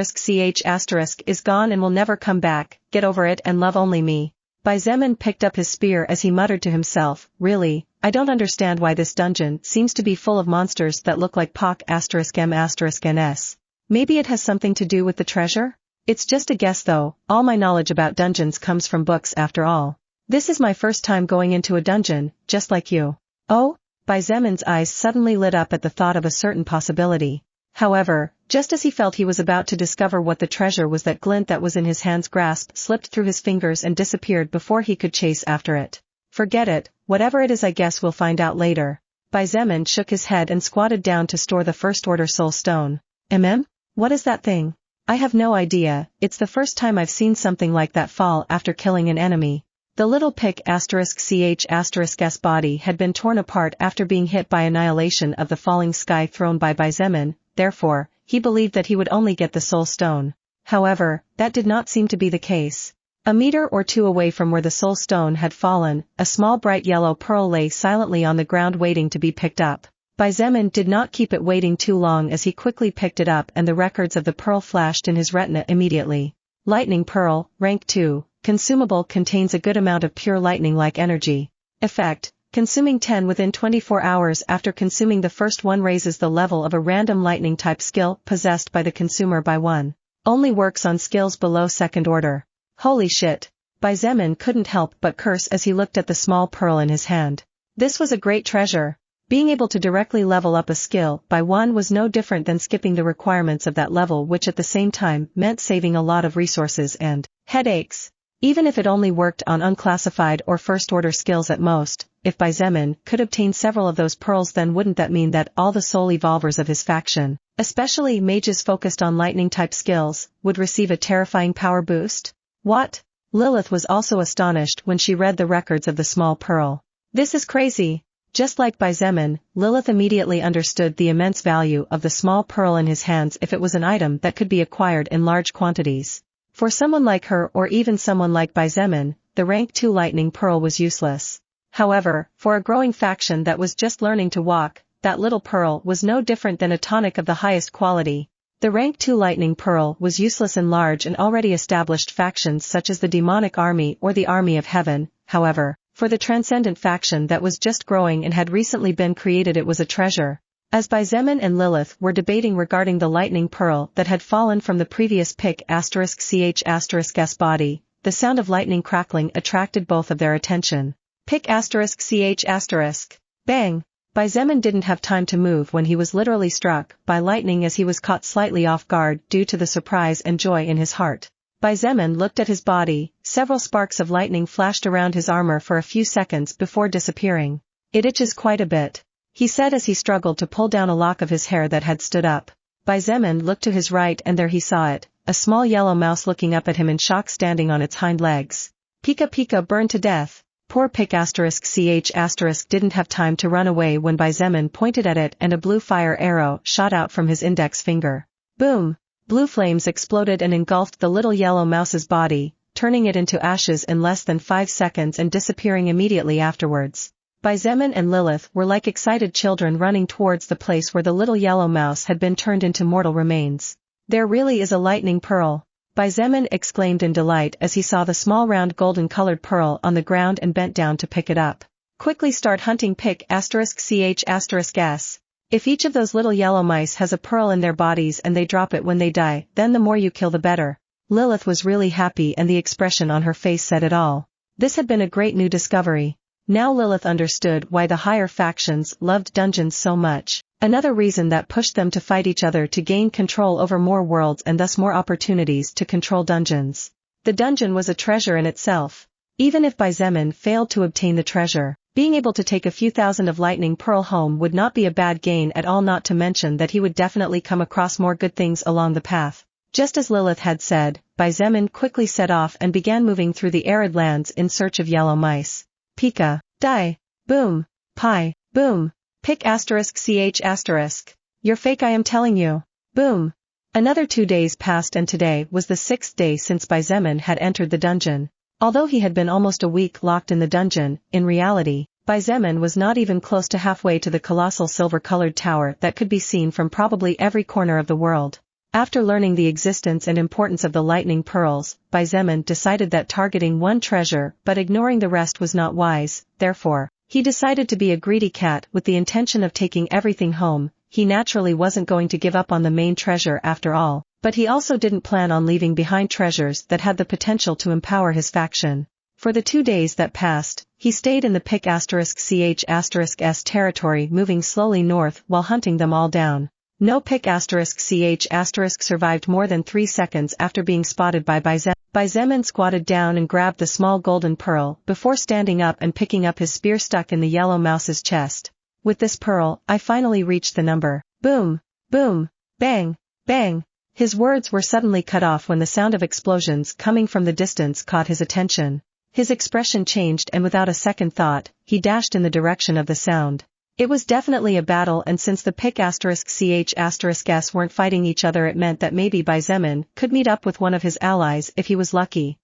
is gone and will never come back, get over it and love only me. Zemin picked up his spear as he muttered to himself, really, I don't understand why this dungeon seems to be full of monsters that look like Poc *M***ns. Maybe it has something to do with the treasure? It's just a guess though, all my knowledge about dungeons comes from books after all. This is my first time going into a dungeon, just like you. Oh? Zemon's eyes suddenly lit up at the thought of a certain possibility. However, just as he felt he was about to discover what the treasure was, that glint that was in his hand's grasp slipped through his fingers and disappeared before he could chase after it. Forget it, whatever it is, I guess we'll find out later. Zemon shook his head and squatted down to store the First Order Soul Stone. What is that thing? I have no idea, it's the first time I've seen something like that fall after killing an enemy. The little *ch***'s body had been torn apart after being hit by annihilation of the falling sky thrown by Zemon, therefore, he believed that he would only get the Soul Stone. However, that did not seem to be the case. A meter or two away from where the Soul Stone had fallen, a small bright yellow pearl lay silently on the ground waiting to be picked up. Zemon did not keep it waiting too long, as he quickly picked it up and the records of the pearl flashed in his retina immediately. Lightning Pearl, Rank 2, consumable, contains a good amount of pure lightning-like energy. Effect, consuming 10 within 24 hours after consuming the first one, raises the level of a random lightning-type skill possessed by the consumer by 1. Only works on skills below second order. Holy shit! Zemon couldn't help but curse as he looked at the small pearl in his hand. This was a great treasure. Being able to directly level up a skill by 1 was no different than skipping the requirements of that level, which at the same time meant saving a lot of resources and headaches. Even if it only worked on unclassified or first-order skills at most, if Zemon could obtain several of those pearls, then wouldn't that mean that all the soul evolvers of his faction, especially mages focused on lightning-type skills, would receive a terrifying power boost? What? Lilith was also astonished when she read the records of the small pearl. This is crazy. Just like Zemon, Lilith immediately understood the immense value of the small pearl in his hands if it was an item that could be acquired in large quantities. For someone like her, or even someone like Zemon, the Rank 2 Lightning Pearl was useless. However, for a growing faction that was just learning to walk, that little pearl was no different than a tonic of the highest quality. The Rank 2 Lightning Pearl was useless in large and already established factions such as the Demonic Army or the Army of Heaven. However, for the Transcendent faction that was just growing and had recently been created, it was a treasure. As Zemon and Lilith were debating regarding the Lightning Pearl that had fallen from the previous **ch***'s body, the sound of lightning crackling attracted both of their attention. ****. Bang! Zemon didn't have time to move when he was literally struck by lightning, as he was caught slightly off guard due to the surprise and joy in his heart. Zemon looked at his body, several sparks of lightning flashed around his armor for a few seconds before disappearing. It itches quite a bit, he said as he struggled to pull down a lock of his hair that had stood up. Zemon looked to his right, and there he saw it, a small yellow mouse looking up at him in shock, standing on its hind legs. Pika pika, burn to death. Poor ***ch** didn't have time to run away when Zemon pointed at it and a blue fire arrow shot out from his index finger. Boom! Blue flames exploded and engulfed the little yellow mouse's body, turning it into ashes in less than 5 seconds and disappearing immediately afterwards. Zemon and Lilith were like excited children running towards the place where the little yellow mouse had been turned into mortal remains. There really is a lightning pearl! Zemon exclaimed in delight as he saw the small round golden-colored pearl on the ground and bent down to pick it up. Quickly start hunting ***ch***s. If each of those little yellow mice has a pearl in their bodies and they drop it when they die, then the more you kill the better. Lilith was really happy, and the expression on her face said it all. This had been a great new discovery. Now Lilith understood why the higher factions loved dungeons so much. Another reason that pushed them to fight each other to gain control over more worlds and thus more opportunities to control dungeons. The dungeon was a treasure in itself. Even if Zemon failed to obtain the treasure, being able to take a few thousand of lightning pearl home would not be a bad gain at all, not to mention that he would definitely come across more good things along the path. Just as Lilith had said, Zemon quickly set off and began moving through the arid lands in search of yellow mice. Pika, die, boom, pie, boom. ***ch***. You're fake, I am telling you. Boom. Another 2 days passed, and today was the 6th day since Zemon had entered the dungeon. Although he had been almost a week locked in the dungeon, in reality, Zemon was not even close to halfway to the colossal silver-colored tower that could be seen from probably every corner of the world. After learning the existence and importance of the lightning pearls, Zemon decided that targeting one treasure but ignoring the rest was not wise. Therefore, he decided to be a greedy cat with the intention of taking everything home. He naturally wasn't going to give up on the main treasure after all, but he also didn't plan on leaving behind treasures that had the potential to empower his faction. For the 2 days that passed, He stayed in the pick*ch*s territory, moving slowly north while hunting them all down. No pick*ch* survived more than 3 seconds after being spotted by Zemin. Zemin squatted down and grabbed the small golden pearl before standing up and picking up his spear stuck in the yellow mouse's chest. With this pearl, I finally reached the number. Boom! Boom! Bang! Bang! His words were suddenly cut off when the sound of explosions coming from the distance caught his attention. His expression changed and without a second thought, he dashed in the direction of the sound. It was definitely a battle, and since the pick*ch*s weren't fighting each other, it meant that maybe Zemin could meet up with one of his allies if he was lucky.